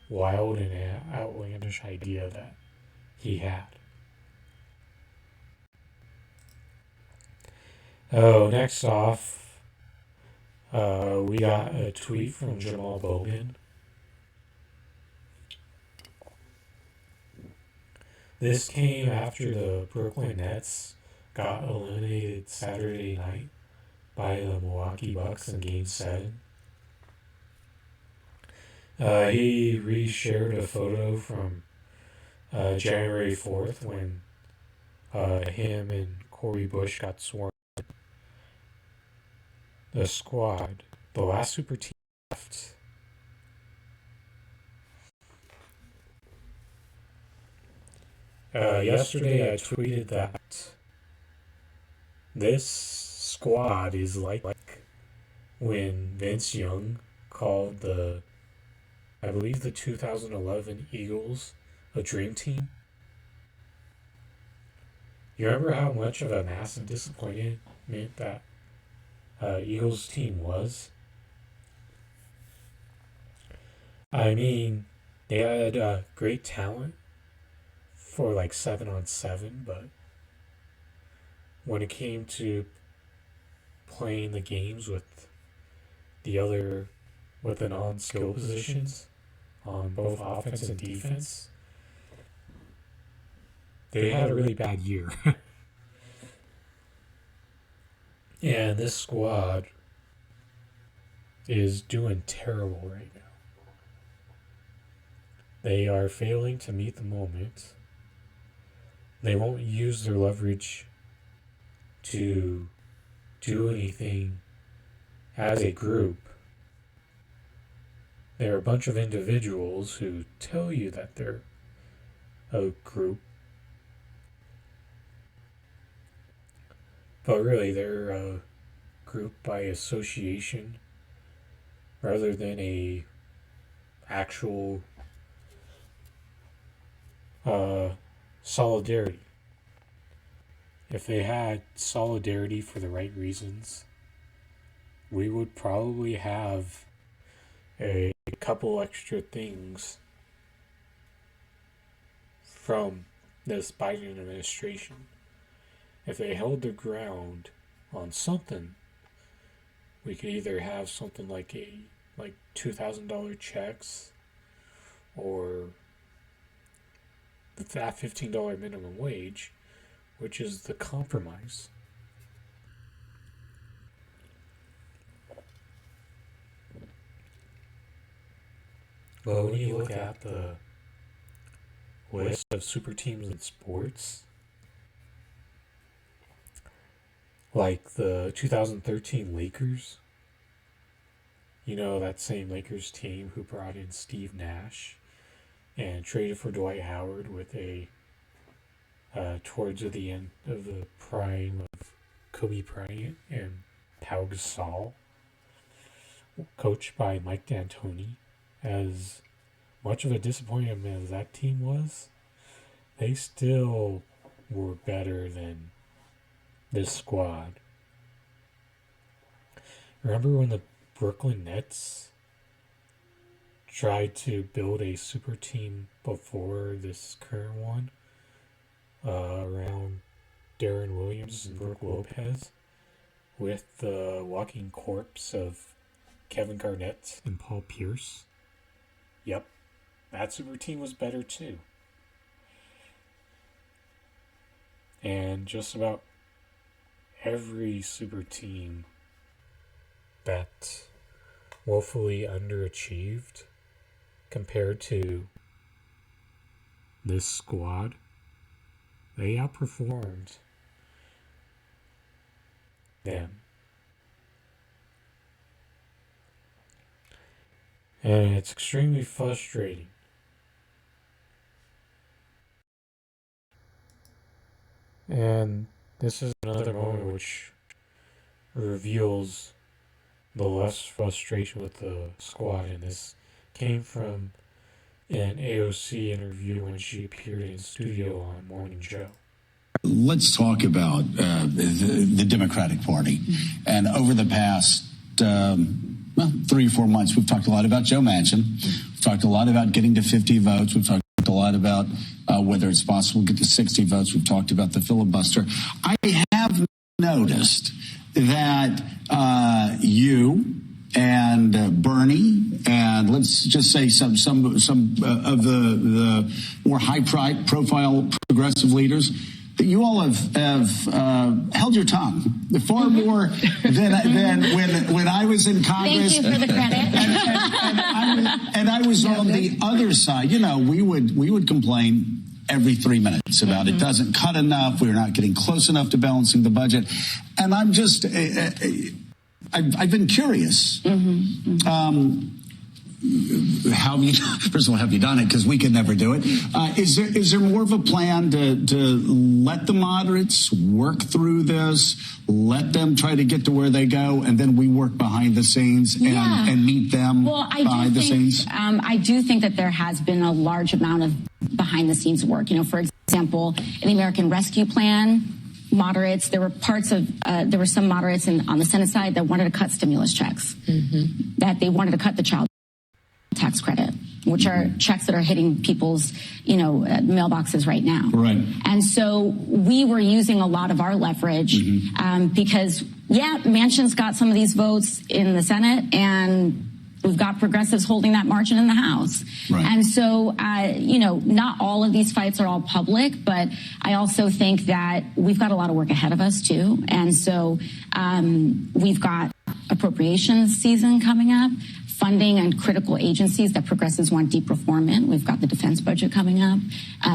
wild and outlandish idea that he had. Oh, next off, we got a tweet from Jamal Bowman. This came after the Brooklyn Nets got eliminated Saturday night by the Milwaukee Bucks in Game 7. He reshared a photo from January 4th when him and Corey Bush got sworn. The squad, the last Superteam left. Yesterday I tweeted that this squad is like when Vince Young called I believe the 2011 Eagles a dream team. You remember how much of a massive disappointment that Eagles team was? I mean, they had great talent for like 7-on-7, but when it came to playing the games with the non-skill positions on both offense and defense, they had a really bad year. And this squad is doing terrible right now. They are failing to meet the moment. They won't use their leverage to do anything as a group. They're a bunch of individuals who tell you that they're a group, but really they're a group by association rather than a actual solidarity. If they had solidarity for the right reasons, we would probably have a couple extra things from this Biden administration. If they held their ground on something, we could either have something like $2,000 checks, or that $15 minimum wage, which is the compromise. But when you look at the list of super teams in sports, like the 2013 Lakers, that same Lakers team who brought in Steve Nash and traded for Dwight Howard with a towards the end of the prime of Kobe Bryant and Pau Gasol, coached by Mike D'Antoni. As much of a disappointment as that team was, they still were better than this squad. Remember when the Brooklyn Nets tried to build a super team before this current one, around Darren Williams and Brooke Lopez, with the walking corpse of Kevin Garnett and Paul Pierce? Yep, that super team was better too. And just about every super team that woefully underachieved compared to this squad, they outperformed them. And it's extremely frustrating. And this is another moment which reveals the less frustration with the squad. And this came from an AOC interview when she appeared in studio on Morning Joe. Let's talk about the Democratic Party. And over the past 3 or 4 months, we've talked a lot about Joe Manchin. We've talked a lot about getting to 50 votes. We've talked a lot about whether it's possible to get to 60 votes. We've talked about the filibuster. I have noticed that you and Bernie, and let's just say some of the more high-profile progressive leaders, that you all have held your tongue far more than when I was in Congress. Thank you for the credit. and I was on the other side. You know, we would complain every 3 minutes about it doesn't cut enough. We're not getting close enough to balancing the budget. And I'm just, I've been curious. How have you, first of all, have you done it? Because we could never do it. Is there more of a plan to let the moderates work through this, let them try to get to where they go, and then we work behind the scenes and meet them behind the scenes? I do think that there has been a large amount of behind the scenes work. You know, for example, in the American Rescue Plan, moderates, there were some moderates on the Senate side that wanted to cut stimulus checks, that they wanted to cut the child tax credit, which are checks that are hitting people's, mailboxes right now. Right. And so we were using a lot of our leverage because, Manchin's got some of these votes in the Senate, and we've got progressives holding that margin in the House. Right. And so, not all of these fights are all public, but I also think that we've got a lot of work ahead of us, too. And so we've got appropriations season coming up, funding and critical agencies that progressives want deep reform in. We've got the defense budget coming up.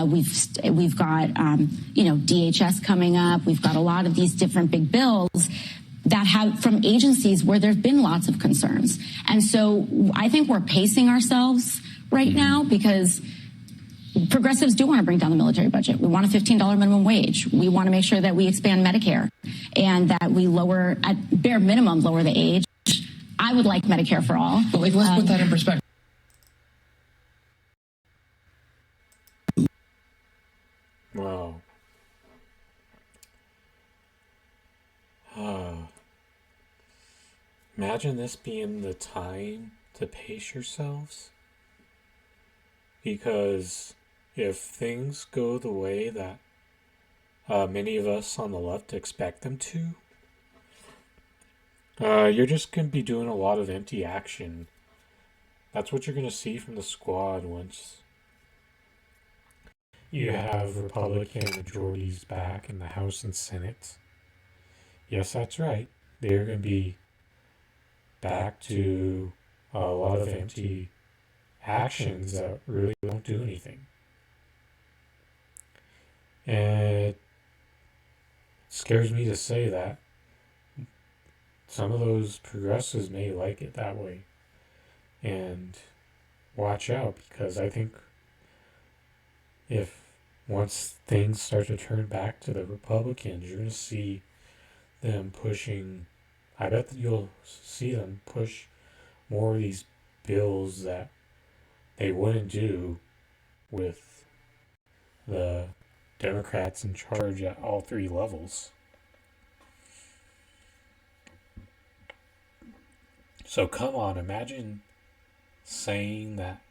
We've got, DHS coming up. We've got a lot of these different big bills that have from agencies where there's been lots of concerns. And so I think we're pacing ourselves right now because progressives do want to bring down the military budget. We want a $15 minimum wage. We want to make sure that we expand Medicare and that we lower, at bare minimum, lower the age. I would like Medicare for all. But let's put that in perspective. Wow. Imagine this being the time to pace yourselves. Because if things go the way that many of us on the left expect them to, you're just going to be doing a lot of empty action. That's what you're going to see from the squad once you have Republican majorities back in the House and Senate. Yes, that's right. They're going to be back to a lot of empty actions that really don't do anything. And it scares me to say that. Some of those progressives may like it that way. And watch out, because I think if once things start to turn back to the Republicans, you're going to see them pushing. I bet that you'll see them push more of these bills that they wouldn't do with the Democrats in charge at all three levels. So come on, imagine saying that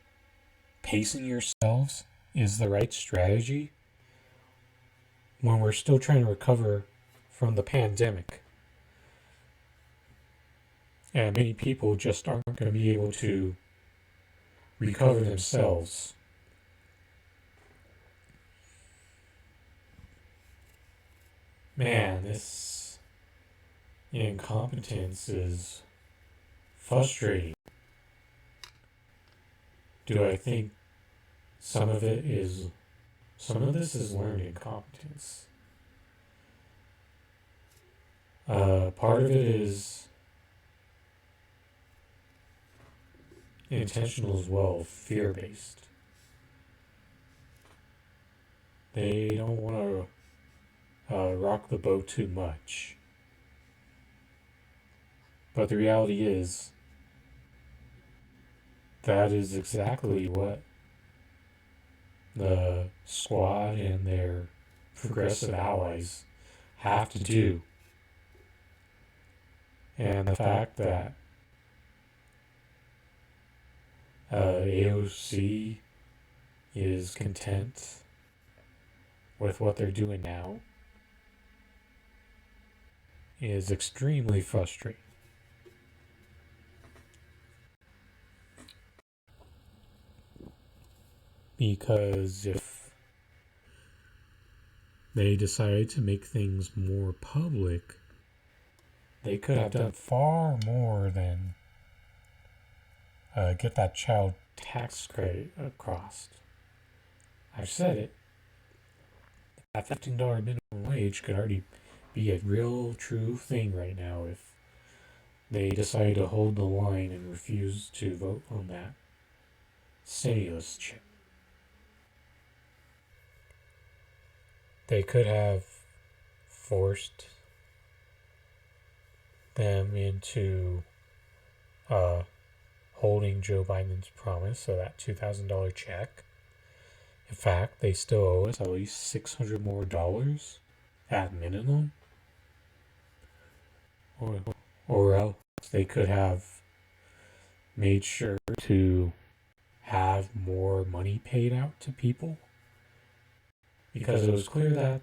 pacing yourselves is the right strategy when we're still trying to recover from the pandemic. And many people just aren't going to be able to recover themselves. Man, this incompetence is frustrating. Do I think some of this is learned incompetence? Part of it is intentional as well, fear-based. They don't want to rock the boat too much. But the reality is, that is exactly what the squad and their progressive allies have to do. And the fact that AOC is content with what they're doing now is extremely frustrating. Because if they decided to make things more public, they could have done far more than get that child tax credit across. I've said it. That $15 minimum wage could already be a real, true thing right now if they decide to hold the line and refuse to vote on that stimulus check. They could have forced them into holding Joe Biden's promise of that $2,000 check. In fact, they still owe us at least $600 more at minimum. Or else they could have made sure to have more money paid out to people. Because it was clear that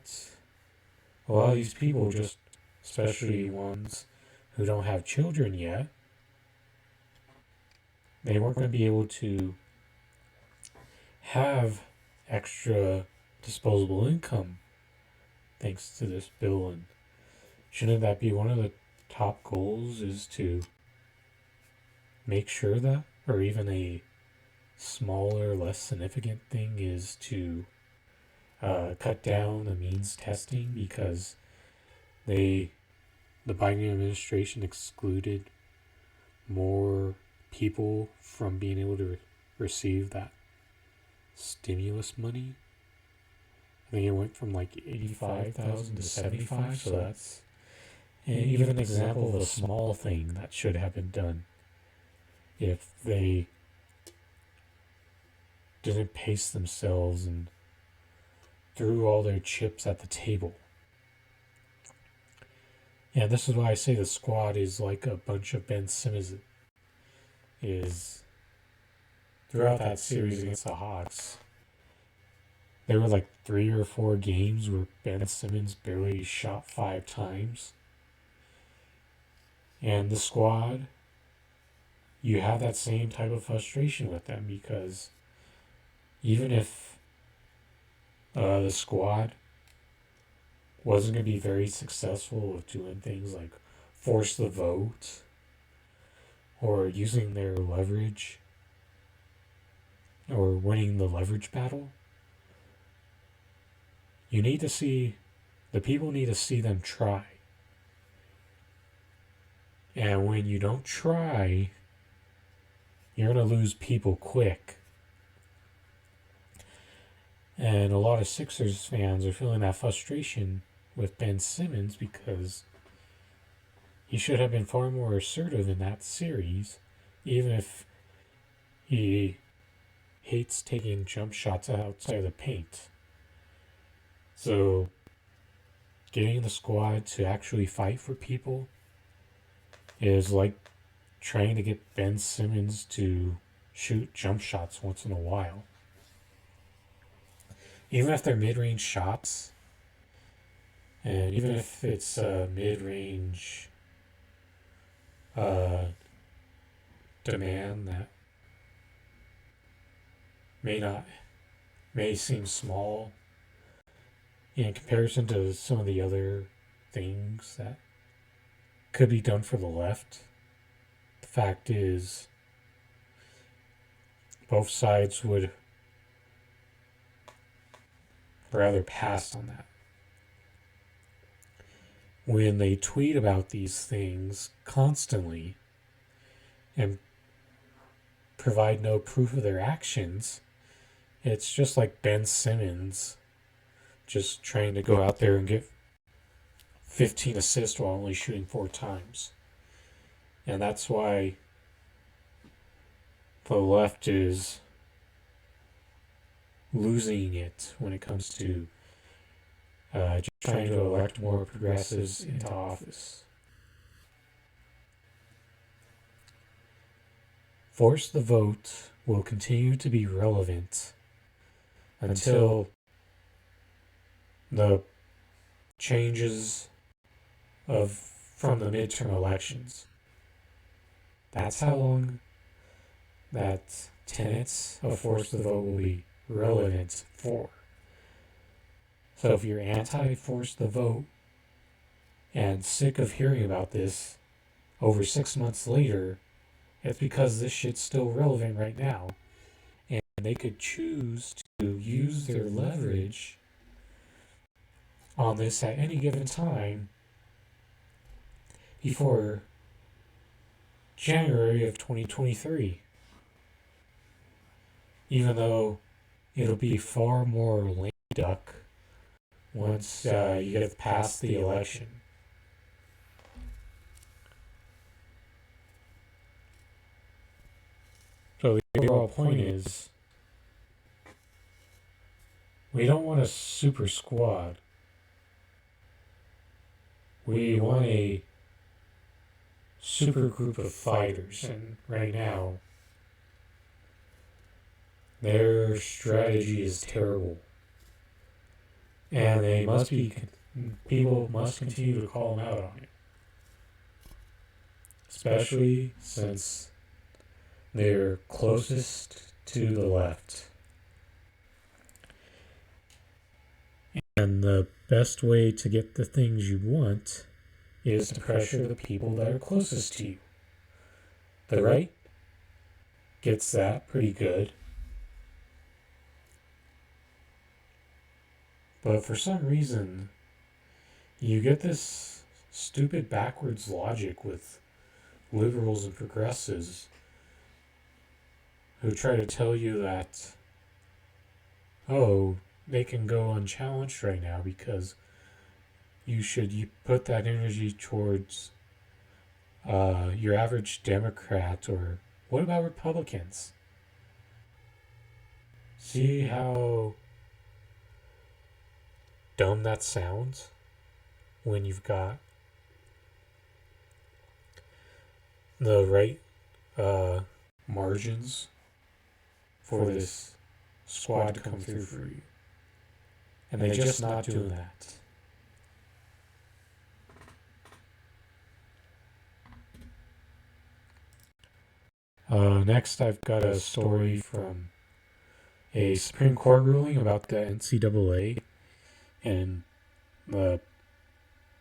a lot of these people, just especially ones who don't have children yet, they weren't going to be able to have extra disposable income thanks to this bill. And shouldn't that be one of the top goals, is to make sure that, or even a smaller, less significant thing is to cut down the means testing, because the Biden administration excluded more people from being able to receive that stimulus money. I think it went from like 85,000 to 75, so that's even an example of a small thing that should have been done if they didn't pace themselves and threw all their chips at the table. And this is why I say the squad is like a bunch of Ben Simmons. Is throughout that series against the Hawks, there were like 3 or 4 games where Ben Simmons barely shot 5 times. And the squad, you have that same type of frustration with them, because even if the squad wasn't going to be very successful with doing things like force the vote or using their leverage or winning the leverage battle, you need to see, the people need to see them try. And when you don't try, you're going to lose people quick. And a lot of Sixers fans are feeling that frustration with Ben Simmons because he should have been far more assertive in that series, even if he hates taking jump shots outside the paint. So, getting the squad to actually fight for people is like trying to get Ben Simmons to shoot jump shots once in a while. Even if they're mid-range shots, and even if it's a mid-range demand that may seem small in comparison to some of the other things that could be done for the left. The fact is, both sides would rather pass on that. When they tweet about these things constantly and provide no proof of their actions, it's just like Ben Simmons just trying to go out there and get 15 assists while only shooting 4 times. And that's why the left is losing it when it comes to just trying to elect more progressives into office. Force the vote will continue to be relevant until the changes from the midterm elections. That's how long that tenets of force the vote will be relevant for. So if you're anti-force the vote and sick of hearing about this over 6 months later, it's because this shit's still relevant right now. And they could choose to use their leverage on this at any given time before January of 2023. Even though it'll be far more lame duck once you get past the election. So the overall point is, we don't want a super squad. We want a super group of fighters, and right now, their strategy is terrible. And people must continue to call them out on it. Especially since they're closest to the left. And the best way to get the things you want is to pressure the people that are closest to you. The right gets that pretty good. But for some reason, you get this stupid backwards logic with liberals and progressives who try to tell you that, oh, they can go unchallenged right now because you put that energy towards your average Democrat, or what about Republicans? See how dumb that sounds when you've got the right margins for this squad to come through for you. And they're just not doing that. Next, I've got a story from a Supreme Court ruling about the NCAA and them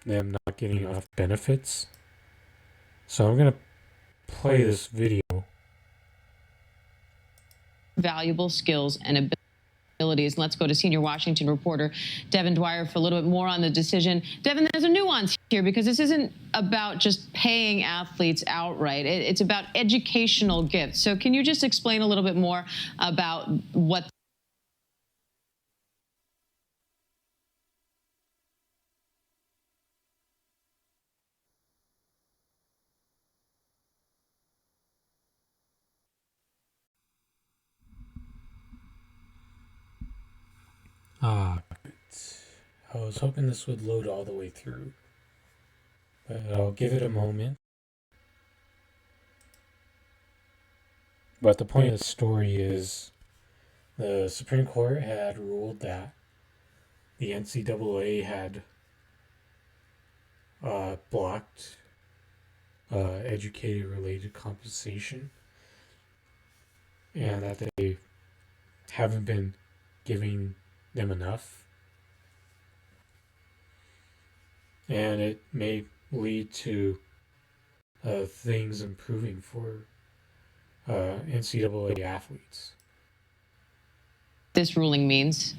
not getting enough benefits. So I'm going to play this video. Valuable skills and abilities. Let's go to senior Washington reporter Devin Dwyer for a little bit more on the decision. Devin, there's a nuance here because this isn't about just paying athletes outright. It's about educational gifts. So can you just explain a little bit more about what I was hoping this would load all the way through, but I'll give it a moment. But the point of the story is the Supreme Court had ruled that the NCAA had blocked educator-related compensation, and that they haven't been giving them enough. And it may lead to things improving for NCAA athletes. This ruling means?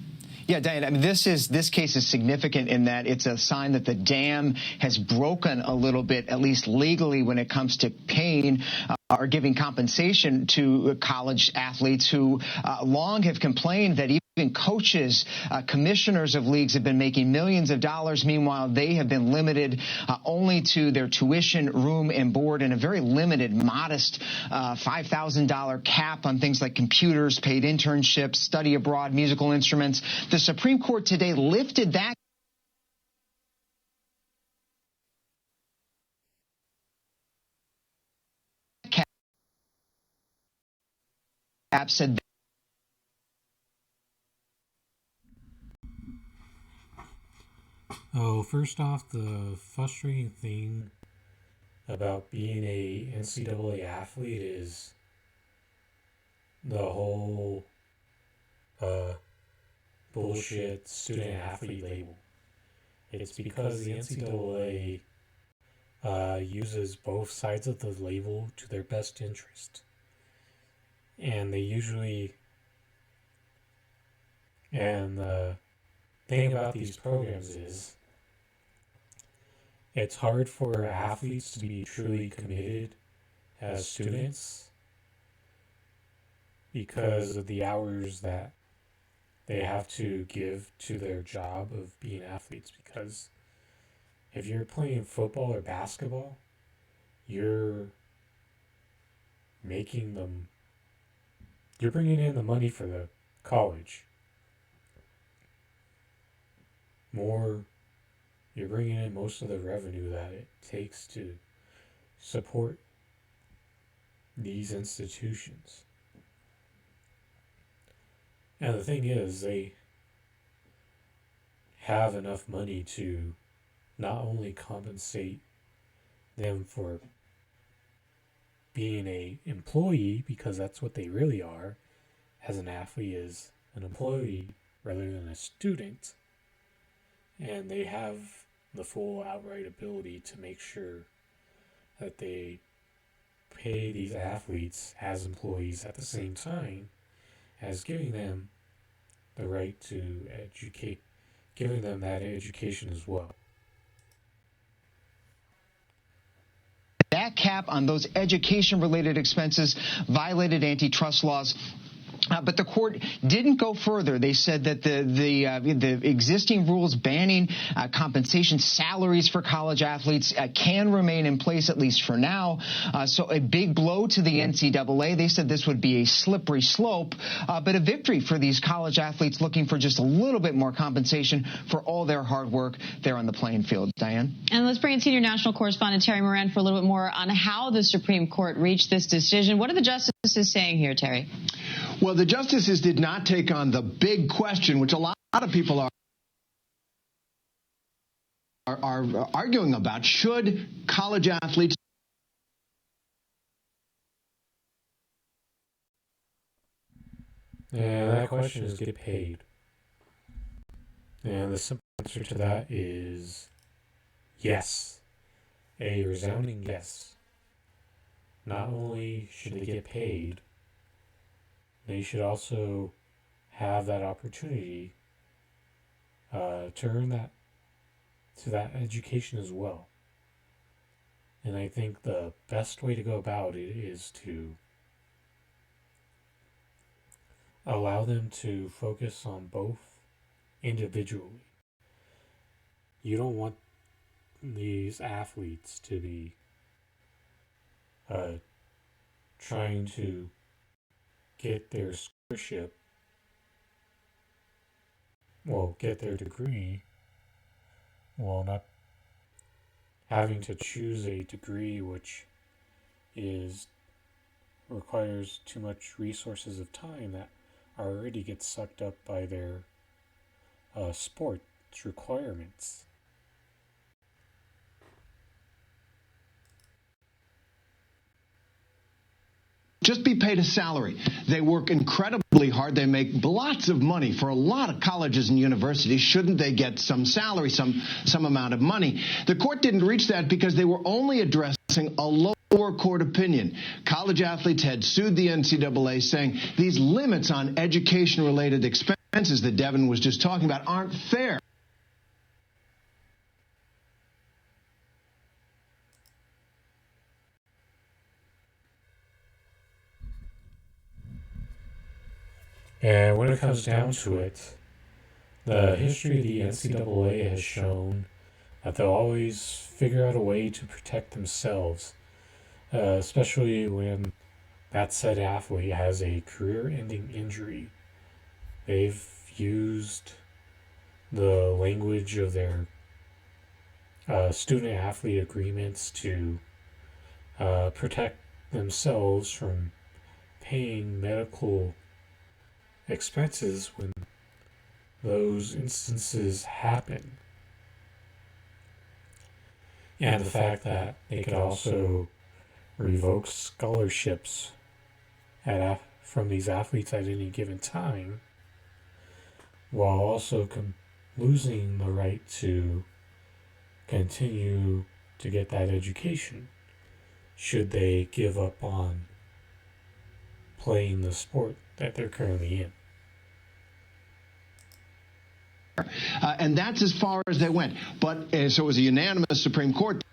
Yeah, Diane, I mean, this case is significant in that it's a sign that the dam has broken a little bit, at least legally, when it comes to paying or giving compensation to college athletes who long have complained that even coaches, commissioners of leagues have been making millions of dollars. Meanwhile, they have been limited only to their tuition, room, and board, and a very limited, modest $5,000 cap on things like computers, paid internships, study abroad, musical instruments. The Supreme Court today lifted that cap, said Oh, first off, the frustrating thing about being a NCAA athlete is the whole bullshit student athlete label. It's because the NCAA uses both sides of the label to their best interest. And they usually, and the thing about these programs is it's hard for athletes to be truly committed as students because of the hours that they have to give to their job of being athletes. Because if you're playing football or basketball, you're bringing in the money for the college. You're bringing in most of the revenue that it takes to support these institutions. And the thing is, they have enough money to not only compensate them for being an employee, because that's what they really are, as an athlete is an employee rather than a student, and they have the full outright ability to make sure that they pay these athletes as employees at the same time as giving them the right to educate, giving them that education as well. that cap on those education-related expenses violated antitrust laws. But the court didn't go further. They said that the existing rules banning compensation salaries for college athletes can remain in place, at least for now. So a big blow to the NCAA. They said this would be a slippery slope, but a victory for these college athletes looking for just a little bit more compensation for all their hard work there on the playing field. Diane? And let's bring in senior national correspondent Terry Moran for a little bit more on how the Supreme Court reached this decision. What are the justices saying here, Terry? Well, the justices did not take on the big question, which a lot of people are arguing about. Should college athletes And that question is get paid. And the simple answer to that is yes. A resounding yes. Not only should they get paid, they should also have that opportunity to earn that education as well. And I think the best way to go about it is to allow them to focus on both individually. You don't want these athletes to be trying to get their scholarship get their degree, not having to choose a degree which requires too much resources of time that already gets sucked up by their sports requirements. Just be paid a salary. They work incredibly hard. They make lots of money. For a lot of colleges and universities, shouldn't they get some salary, some amount of money? The court didn't reach that because they were only addressing a lower court opinion. College athletes had sued the NCAA saying these limits on education-related expenses that Devin was just talking about aren't fair. And when it comes down to it, the history of the NCAA has shown that they'll always figure out a way to protect themselves, especially when that said athlete has a career-ending injury. They've used the language of their student-athlete agreements to protect themselves from paying medical expenses when those instances happen. And the fact that they could also revoke scholarships from these athletes at any given time, while also losing the right to continue to get that education should they give up on playing the sport that they're currently in. And that's as far as they went. But so it was a unanimous Supreme Court.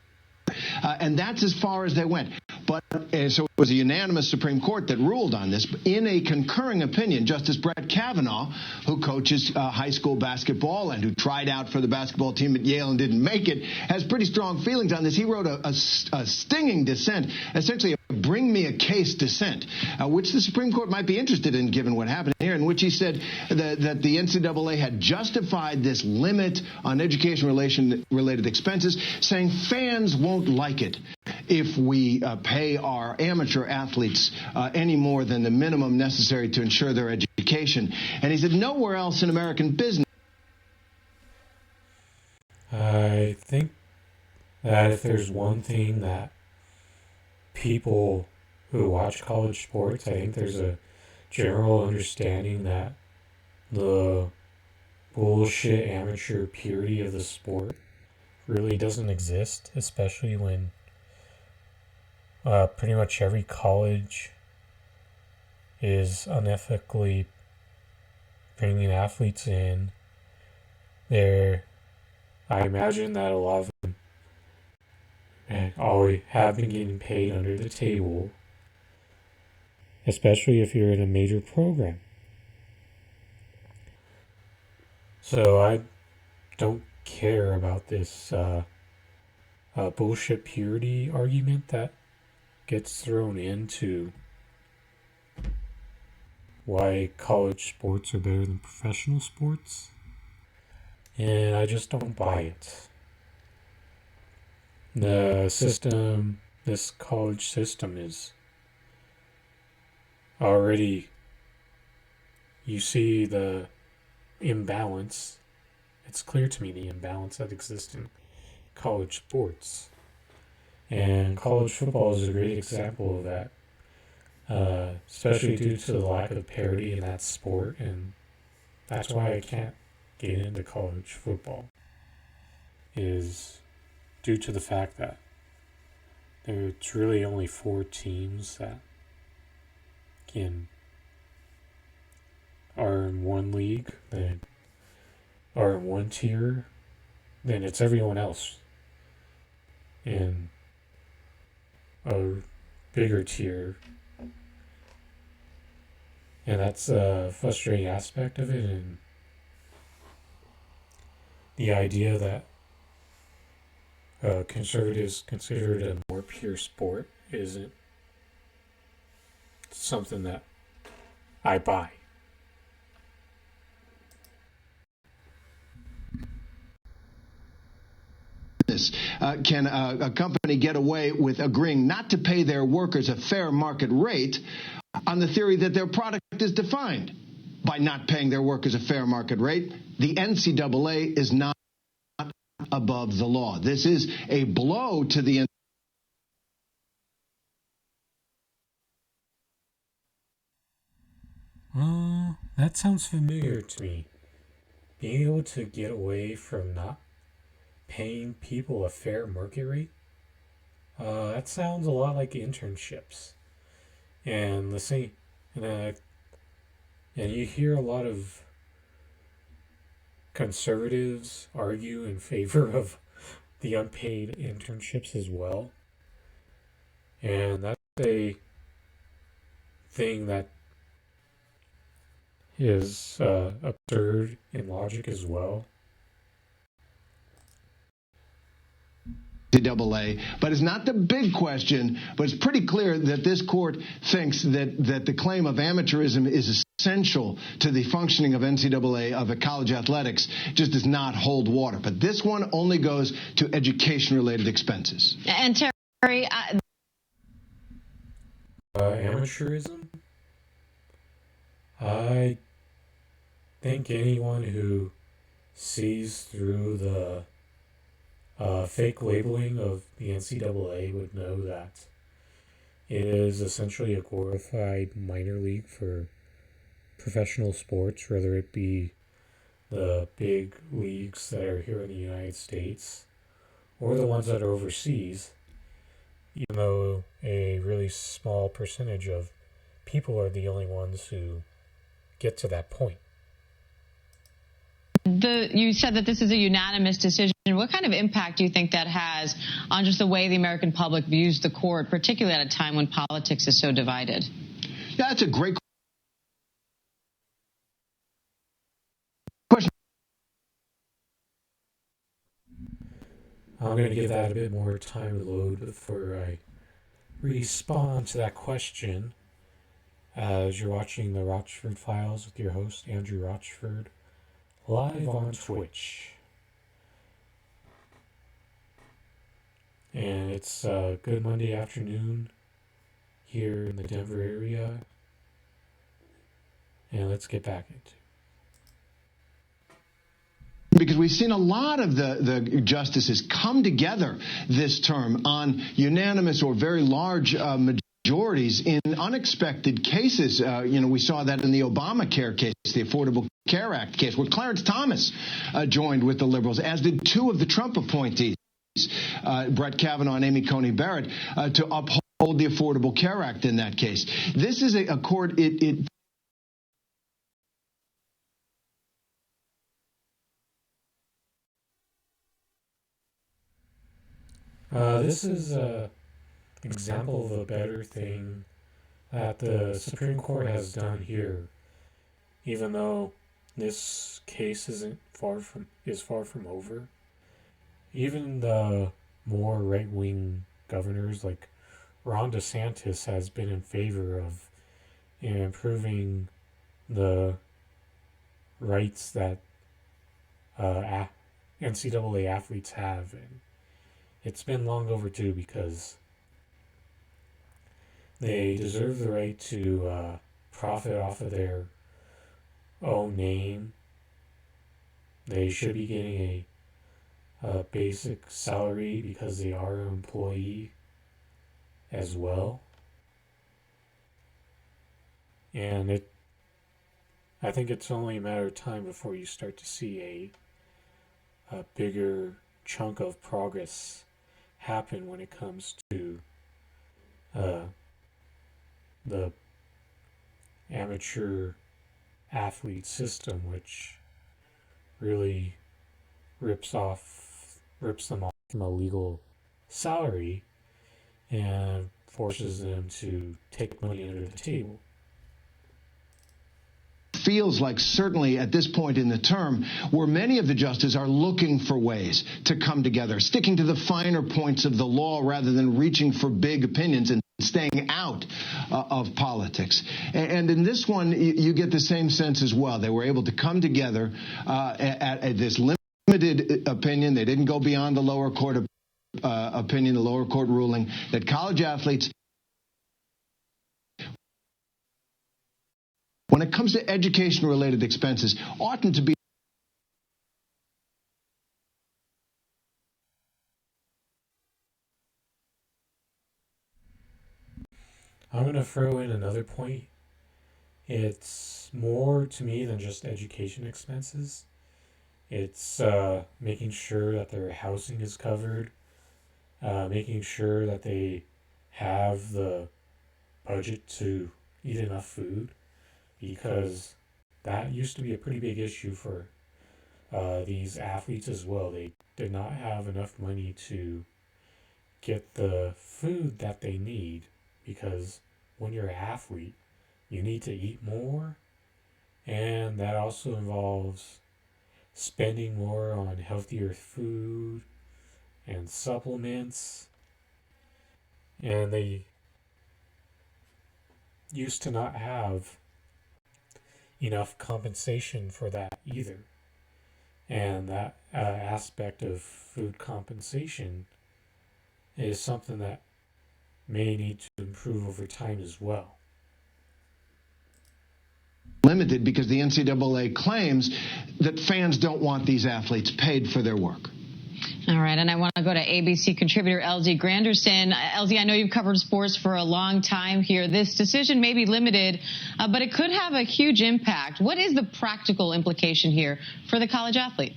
And that's as far as they went. But so it was a unanimous Supreme Court that ruled on this. In a concurring opinion, Justice Brett Kavanaugh, who coaches high school basketball and who tried out for the basketball team at Yale and didn't make it, has pretty strong feelings on this. He wrote a stinging dissent, essentially a bring me a case dissent, which the Supreme Court might be interested in given what happened here, in which he said that the NCAA had justified this limit on education-related expenses, saying fans won't like it if we pay our amateur athletes any more than the minimum necessary to ensure their education. And he said nowhere else in American business. I think that if there's one thing that people who watch college sports, I think there's a general understanding that the bullshit amateur purity of the sport really doesn't exist, especially when pretty much every college is unethically bringing athletes in. I imagine that a lot of them always have been getting paid under the table, especially if you're in a major program. So I don't care about this bullshit purity argument that gets thrown into why college sports are better than professional sports. And I just don't buy it. This college system is already, you see the imbalance. It's clear to me the imbalance that exists in college sports. And college football is a great example of that, especially due to the lack of parity in that sport, and that's why I can't get into college football, is due to the fact that there's really only 4 teams that are in one league, then are in one tier, then it's everyone else in a bigger tier. And that's a frustrating aspect of it, and the idea that conservatives consider it a more pure sport isn't something that I buy. can a company get away with agreeing not to pay their workers a fair market rate on the theory that their product is defined by not paying their workers a fair market rate? The NCAA is not above the law. This is a blow to the That sounds familiar to me. Being able to get away from not paying people a fair market rate? That sounds a lot like internships. And the same, and you hear a lot of conservatives argue in favor of the unpaid internships as well. And that's a thing that is absurd in logic as well. NCAA, but it's not the big question. But it's pretty clear that this court thinks that the claim of amateurism is essential to the functioning of NCAA, of college athletics, just does not hold water. But this one only goes to education-related expenses. And Terry, amateurism? I think anyone who sees through the fake labeling of the NCAA would know that it is essentially a glorified minor league for professional sports, whether it be the big leagues that are here in the United States or the ones that are overseas, even though a really small percentage of people are the only ones who get to that point. You said that this is a unanimous decision. What kind of impact do you think that has on just the way the American public views the court, particularly at a time when politics is so divided? Yeah, that's a great question. I'm going to give that a bit more time to load before I respond to that question. As you're watching the Rochford Files with your host, Andrew Rochford, live on Twitch. And it's a good Monday afternoon here in the Denver area. And let's get back into it. Because we've seen a lot of the justices come together this term on unanimous or very large majorities in unexpected cases. We saw that in the Obamacare case, the Affordable Care Act case, where Clarence Thomas joined with the liberals, as did two of the Trump appointees, Brett Kavanaugh and Amy Coney Barrett, to uphold the Affordable Care Act in that case. This is a court, this is an example of a better thing that the Supreme Court has done here, even though this case is far from over. Even the more right-wing governors like Ron DeSantis has been in favor of improving the rights that NCAA athletes have, and it's been long overdue because they deserve the right to profit off of their own name. They should be getting a basic salary because they are an employee as well. And I think it's only a matter of time before you start to see a bigger chunk of progress happen when it comes to the amateur athlete system, which really rips them off from a legal salary and forces them to take money under the table. Feels like certainly at this point in the term where many of the justices are looking for ways to come together, sticking to the finer points of the law rather than reaching for big opinions and staying out of politics. And in this one, you get the same sense as well. They were able to come together at this limited limited opinion. They didn't go beyond the lower court opinion, the lower court ruling, that college athletes, when it comes to education-related expenses, oughtn't to be I'm going to throw in another point. It's more to me than just education expenses. It's making sure that their housing is covered, making sure that they have the budget to eat enough food, because that used to be a pretty big issue for these athletes as well. They did not have enough money to get the food that they need, because when you're an athlete, you need to eat more, and that also involves spending more on healthier food and supplements, and they used to not have enough compensation for that either. And that aspect of food compensation is something that may need to improve over time as well. limited because the NCAA claims that fans don't want these athletes paid for their work. All right, and I want to go to ABC contributor LZ Granderson. LZ, I know you've covered sports for a long time here. This decision may be limited, but it could have a huge impact. What is the practical implication here for the college athlete?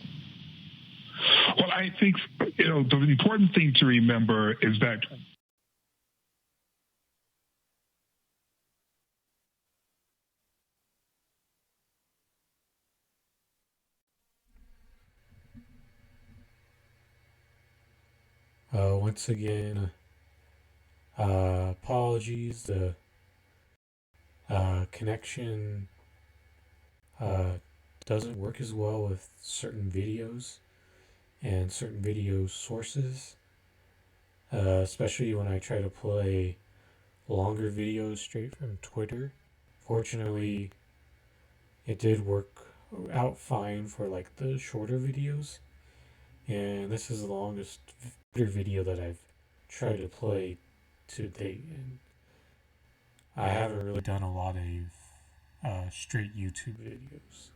Well, I think the important thing to remember is that once again, apologies. The connection doesn't work as well with certain videos and certain video sources, especially when I try to play longer videos straight from Twitter. Fortunately, it did work out fine for like the shorter videos, and this is the longest video that I've tried to play to date, and I haven't really done a lot of straight YouTube videos.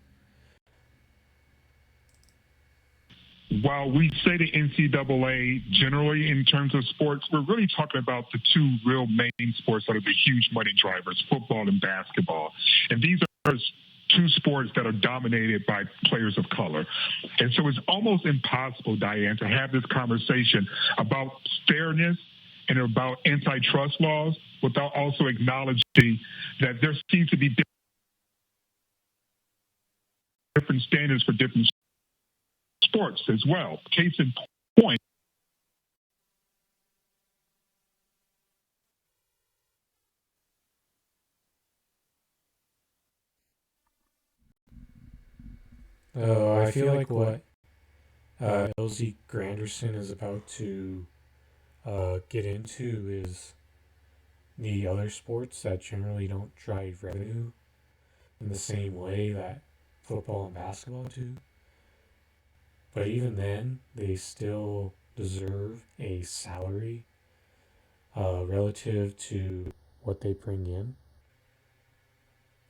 While we say the NCAA generally in terms of sports, we're really talking about the two real main sports that are the huge money drivers, football and basketball. And these are two sports that are dominated by players of color. And so it's almost impossible, Diane, to have this conversation about fairness and about antitrust laws without also acknowledging that there seems to be different standards for different sports as well. Case in point, I feel like what LZ Granderson is about to get into is the other sports that generally don't drive revenue in the same way that football and basketball do. But even then, they still deserve a salary relative to what they bring in.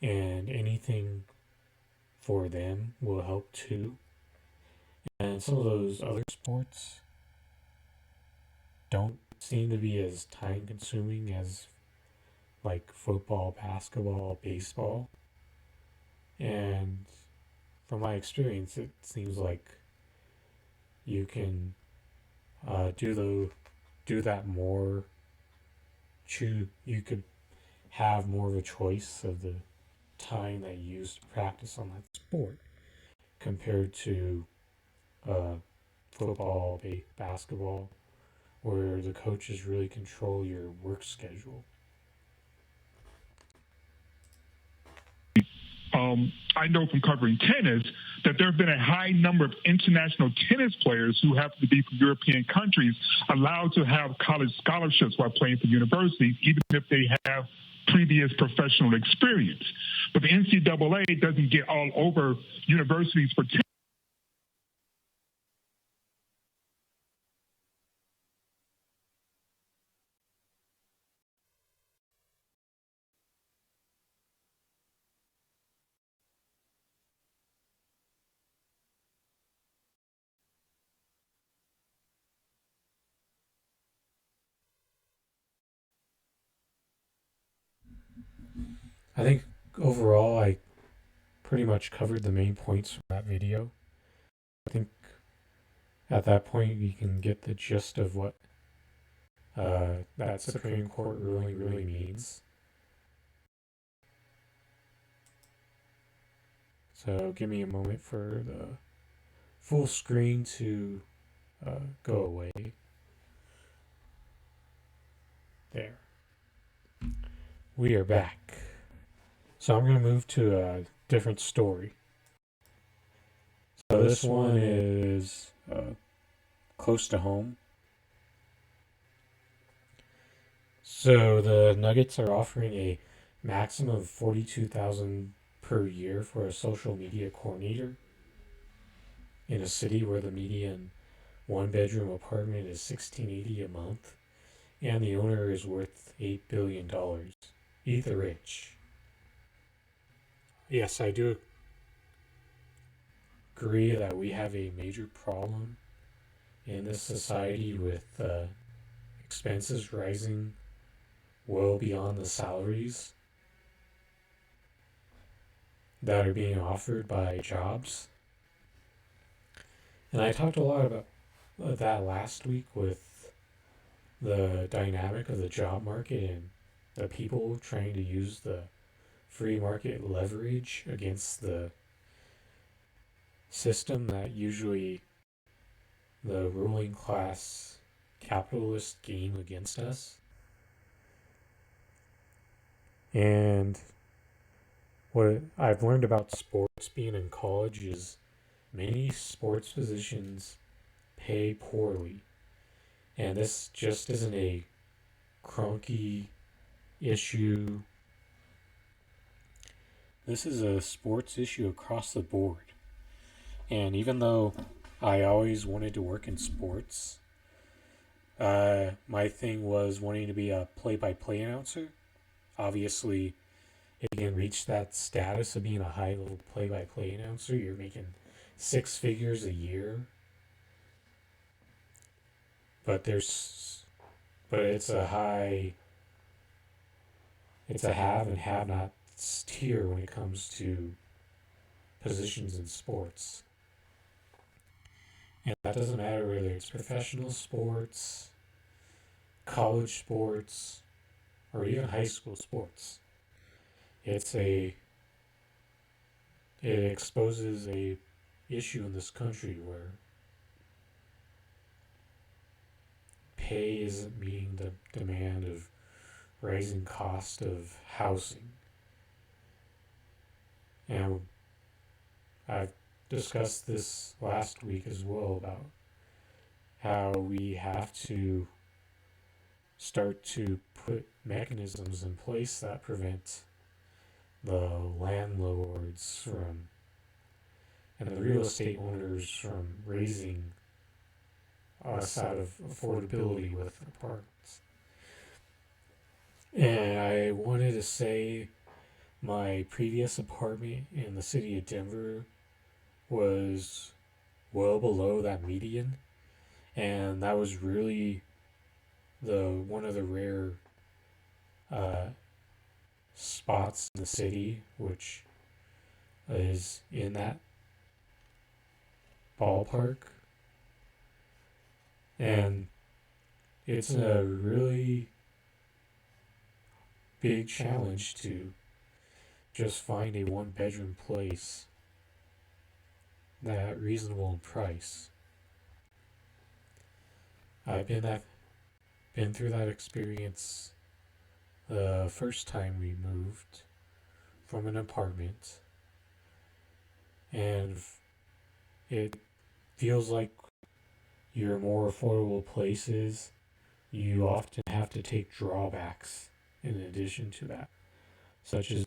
And anything for them will help too. And some of those other sports don't seem to be as time consuming as like football, basketball, baseball. And from my experience, it seems like you can do that more. You could have more of a choice of the time that you use to practice on that sport compared to football, basketball, where the coaches really control your work schedule. I know from covering tennis that there have been a high number of international tennis players who happen to be from European countries allowed to have college scholarships while playing for universities, even if they have previous professional experience. But the NCAA doesn't get all over universities for tennis. I think overall I pretty much covered the main points from that video. I think at that point you can get the gist of what that Supreme Court ruling really means. So give me a moment for the full screen to go away. There. We are back. So I'm going to move to a different story. So this one is close to home. So the Nuggets are offering a maximum of $42,000 per year for a social media coordinator in a city where the median one-bedroom apartment is $1,680 a month, and the owner is worth $8 billion. Eat the rich. Yes, I do agree that we have a major problem in this society with expenses rising well beyond the salaries that are being offered by jobs. And I talked a lot about that last week with the dynamic of the job market and the people trying to use the free market leverage against the system that usually the ruling class capitalists game against us. And what I've learned about sports being in college is many sports positions pay poorly. And this just isn't a clunky issue. This is a sports issue across the board. And even though I always wanted to work in sports, my thing was wanting to be a play-by-play announcer. Obviously, if you can reach that status of being a high-level play-by-play announcer, you're making 6 figures a year. But it's a have and have-not tier when it comes to positions in sports. And that doesn't matter whether it's professional sports, college sports, or even high school sports. It exposes a issue in this country where pay isn't meeting the demand of rising cost of housing. And I've discussed this last week as well about how we have to start to put mechanisms in place that prevent the landlords from and the real estate owners from raising us out of affordability with apartments. And I wanted to say my previous apartment in the city of Denver was well below that median, and that was really one of the rare spots in the city which is in that ballpark. And it's a really big challenge to just find a one-bedroom place that reasonable in price. I've been through that experience the first time we moved from an apartment, and it feels like your more affordable places, you often have to take drawbacks in addition to that, such as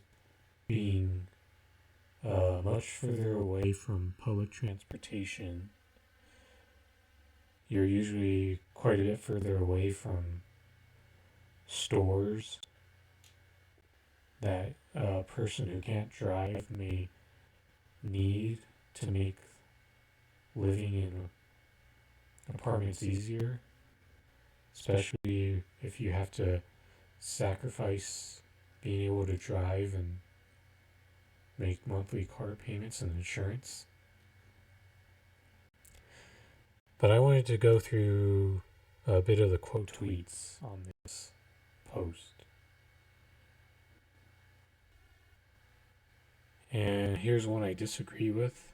being much further away from public transportation. You're usually quite a bit further away from stores that a person who can't drive may need to make living in apartments easier, especially if you have to sacrifice being able to drive and make monthly car payments and insurance. But I wanted to go through a bit of the quote tweets on this post. And here's one I disagree with.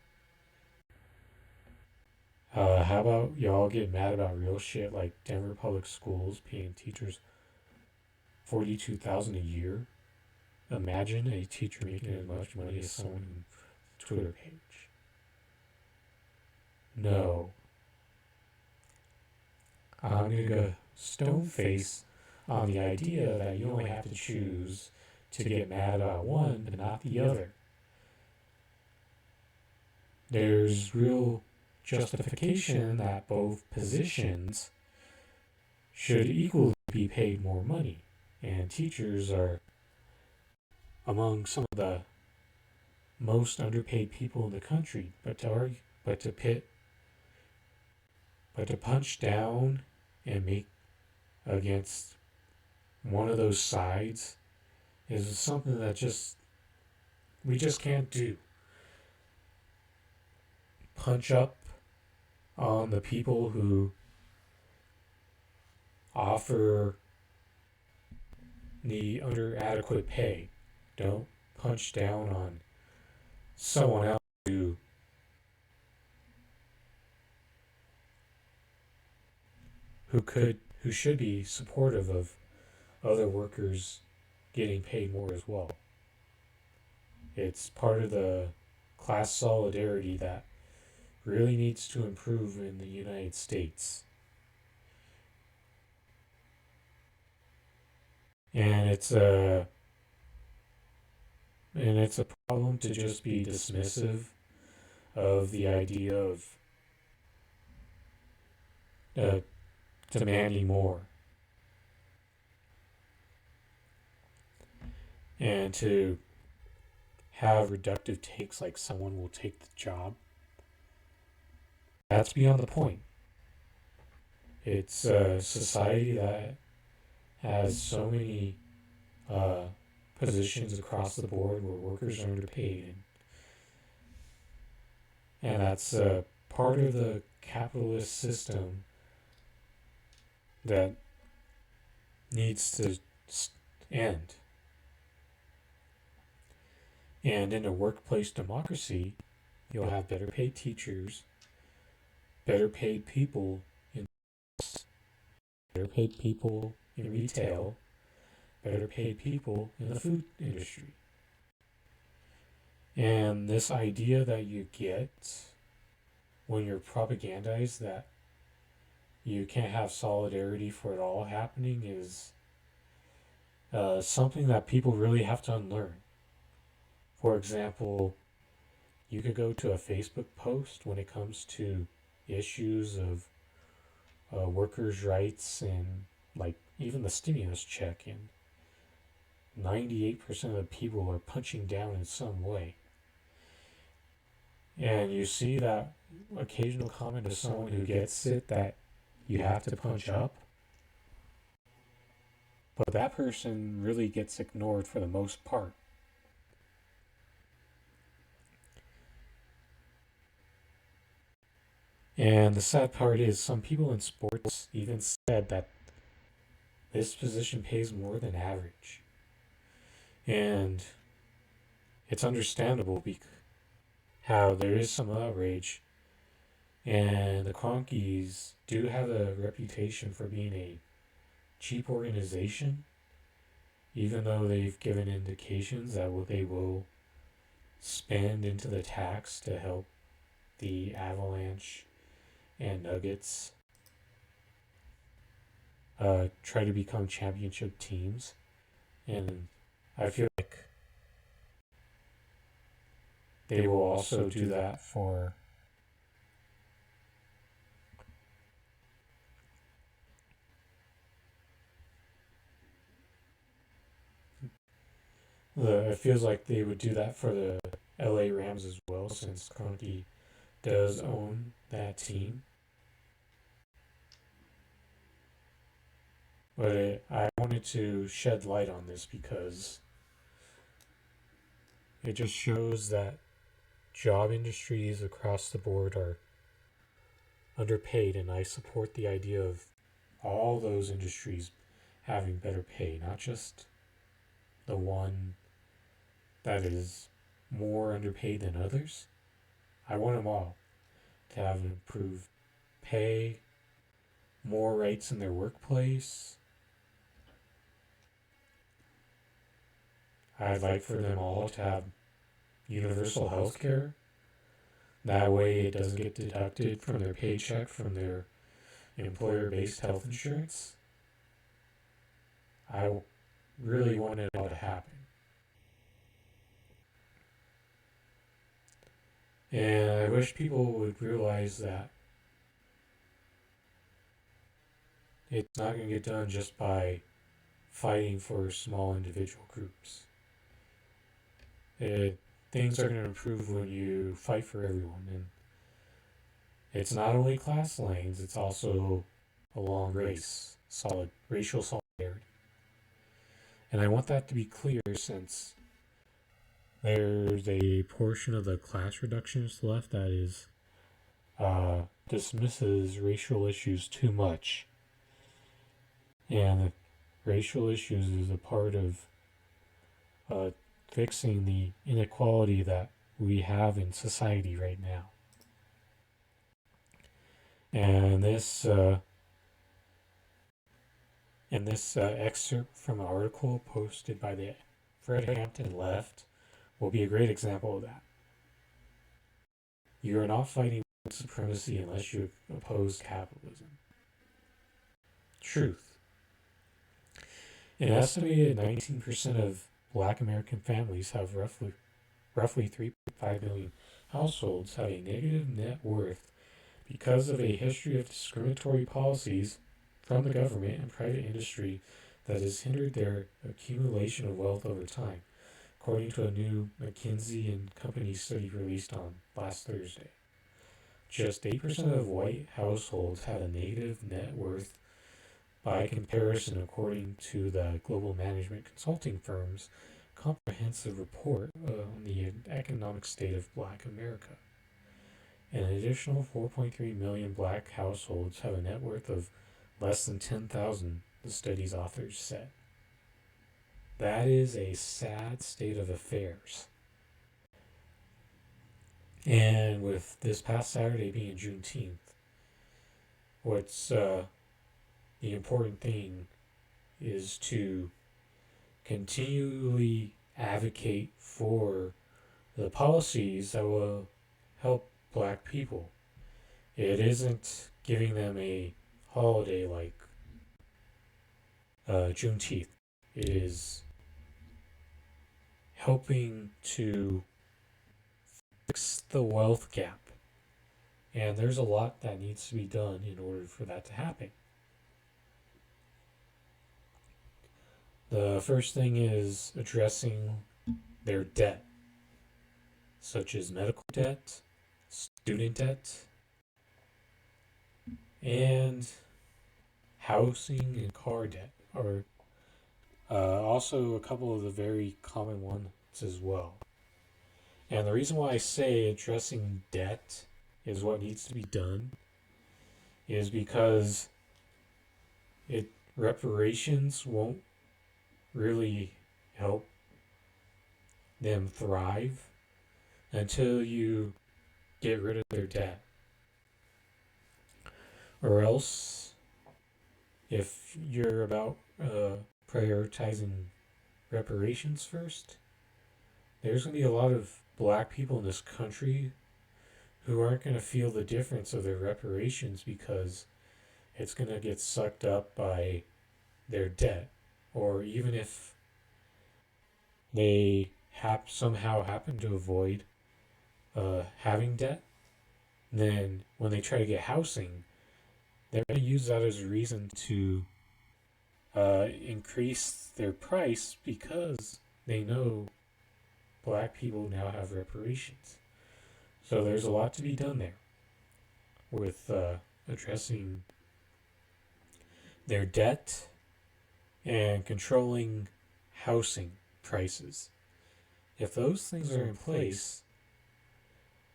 How about y'all get mad about real shit like Denver Public Schools paying teachers $42,000 a year? Imagine a teacher making as much money as someone Twitter page. No. I'm gonna go stone face on the idea that you only have to choose to get mad about one but not the other. There's real justification that both positions should equally be paid more money, and teachers are among some of the most underpaid people in the country. But to punch down and make against one of those sides is something that we just can't do. Punch up on the people who offer the under adequate pay. Don't punch down on someone else who should be supportive of other workers getting paid more as well. It's part of the class solidarity that really needs to improve in the United States. And it's a problem to just be dismissive of the idea of demanding more. And to have reductive takes like someone will take the job. That's beyond the point. It's a society that has so many positions across the board where workers are underpaid. And that's part of the capitalist system that needs to end. And in a workplace democracy, you'll have better paid teachers, better paid people in retail, better paid people in the food industry. And this idea that you get when you're propagandized that you can't have solidarity for it all happening is something that people really have to unlearn. For example, you could go to a Facebook post when it comes to issues of workers' rights and like even the stimulus check, and 98% of the people are punching down in some way. And you see that occasional comment of someone who gets it that you have to punch up, but that person really gets ignored for the most part. And the sad part is some people in sports even said that this position pays more than average. And it's understandable how there is some outrage. And the Cronkies do have a reputation for being a cheap organization, even though they've given indications that they will spend into the tax to help the Avalanche and Nuggets try to become championship teams. And I feel like they will also do that for it feels like they would do that for the LA Rams as well, since Kroenke does own that team. But I wanted to shed light on this because it just shows that job industries across the board are underpaid, and I support the idea of all those industries having better pay, not just the one that is more underpaid than others. I want them all to have improved pay, more rights in their workplace. I'd like for them all to have universal health care. That way it doesn't get deducted from their paycheck from their employer-based health insurance. I really want it all to happen. And I wish people would realize that it's not going to get done just by fighting for small individual groups. Things are going to improve when you fight for everyone. And it's not only class lines, it's also along race, racial solidarity. And I want that to be clear, since there's a portion of the class reductionist left that is dismisses racial issues too much. And racial issues is a part of fixing the inequality that we have in society right now. And this excerpt from an article posted by the Fred Hampton Left will be a great example of that. You are not fighting white supremacy unless you oppose capitalism. Truth. An estimated 19% of Black American families have roughly 3.5 million households have a negative net worth because of a history of discriminatory policies from the government and private industry that has hindered their accumulation of wealth over time, according to a new McKinsey and Company study released on last Thursday. Just 8% of white households have a negative net worth by comparison, according to the global management consulting firm's comprehensive report on the economic state of Black America. An additional 4.3 million Black households have a net worth of less than $10,000, the study's authors said. That is a sad state of affairs. And with this past Saturday being Juneteenth, what's the important thing is to continually advocate for the policies that will help Black people. It isn't giving them a holiday like Juneteenth. It is helping to fix the wealth gap. And there's a lot that needs to be done in order for that to happen. The first thing is addressing their debt, such as medical debt, student debt, and housing and car debt are also a couple of the very common ones as well. And the reason why I say addressing debt is what needs to be done is because reparations won't really help them thrive until you get rid of their debt. Or else, if you're about prioritizing reparations first, there's going to be a lot of Black people in this country who aren't going to feel the difference of their reparations because it's going to get sucked up by their debt. Or even if they somehow happen to avoid having debt, then when they try to get housing, they're going to use that as a reason to increase their price because they know Black people now have reparations. So there's a lot to be done there with addressing their debt and controlling housing prices. if those things are in place,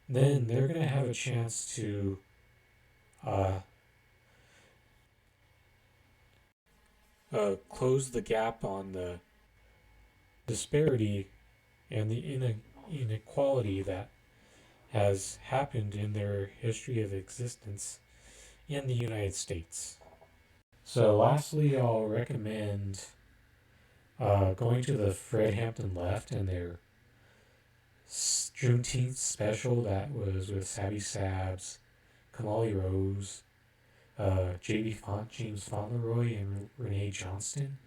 then they're going to have a chance to close the gap on the disparity and the inequality that has happened in their history of existence in the United States. So lastly, I'll recommend going to the Fred Hampton Left and their Juneteenth special that was with Sabby Sabs, Kamali Rose, James Fauntleroy, and Renee Johnston.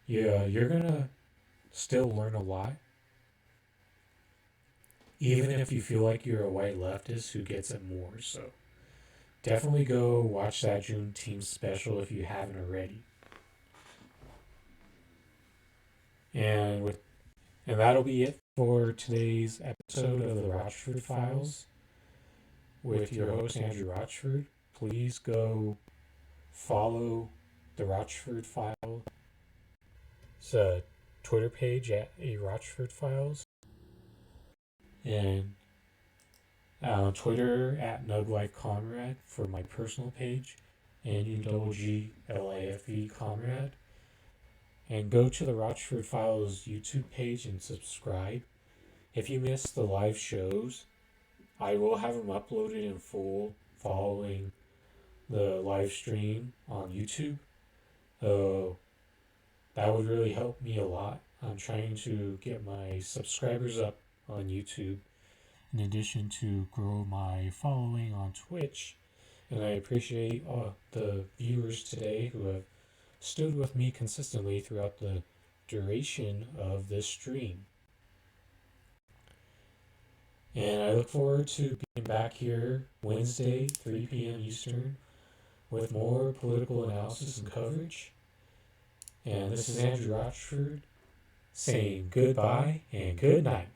Yeah, you're gonna still learn a lot, even if you feel like you're a white leftist who gets it more. So definitely go watch that Juneteenth special if you haven't already. And that'll be it for today's episode of the Rochford Files with your host Andrew Rochford. Please go follow the Rochford Files Twitter page at a Rochford Files, and on Twitter at NugLifeComrade for my personal page, NUGGLAFE Comrade. And go to the Rochford Files YouTube page and subscribe. If you missed the live shows, I will have them uploaded in full following the live stream on YouTube. That would really help me a lot. I'm trying to get my subscribers up on YouTube, in addition to grow my following on Twitch. And I appreciate all the viewers today who have stood with me consistently throughout the duration of this stream. And I look forward to being back here Wednesday, 3 p.m. Eastern, with more political analysis and coverage. And this is Andrew Rochford saying goodbye and good night.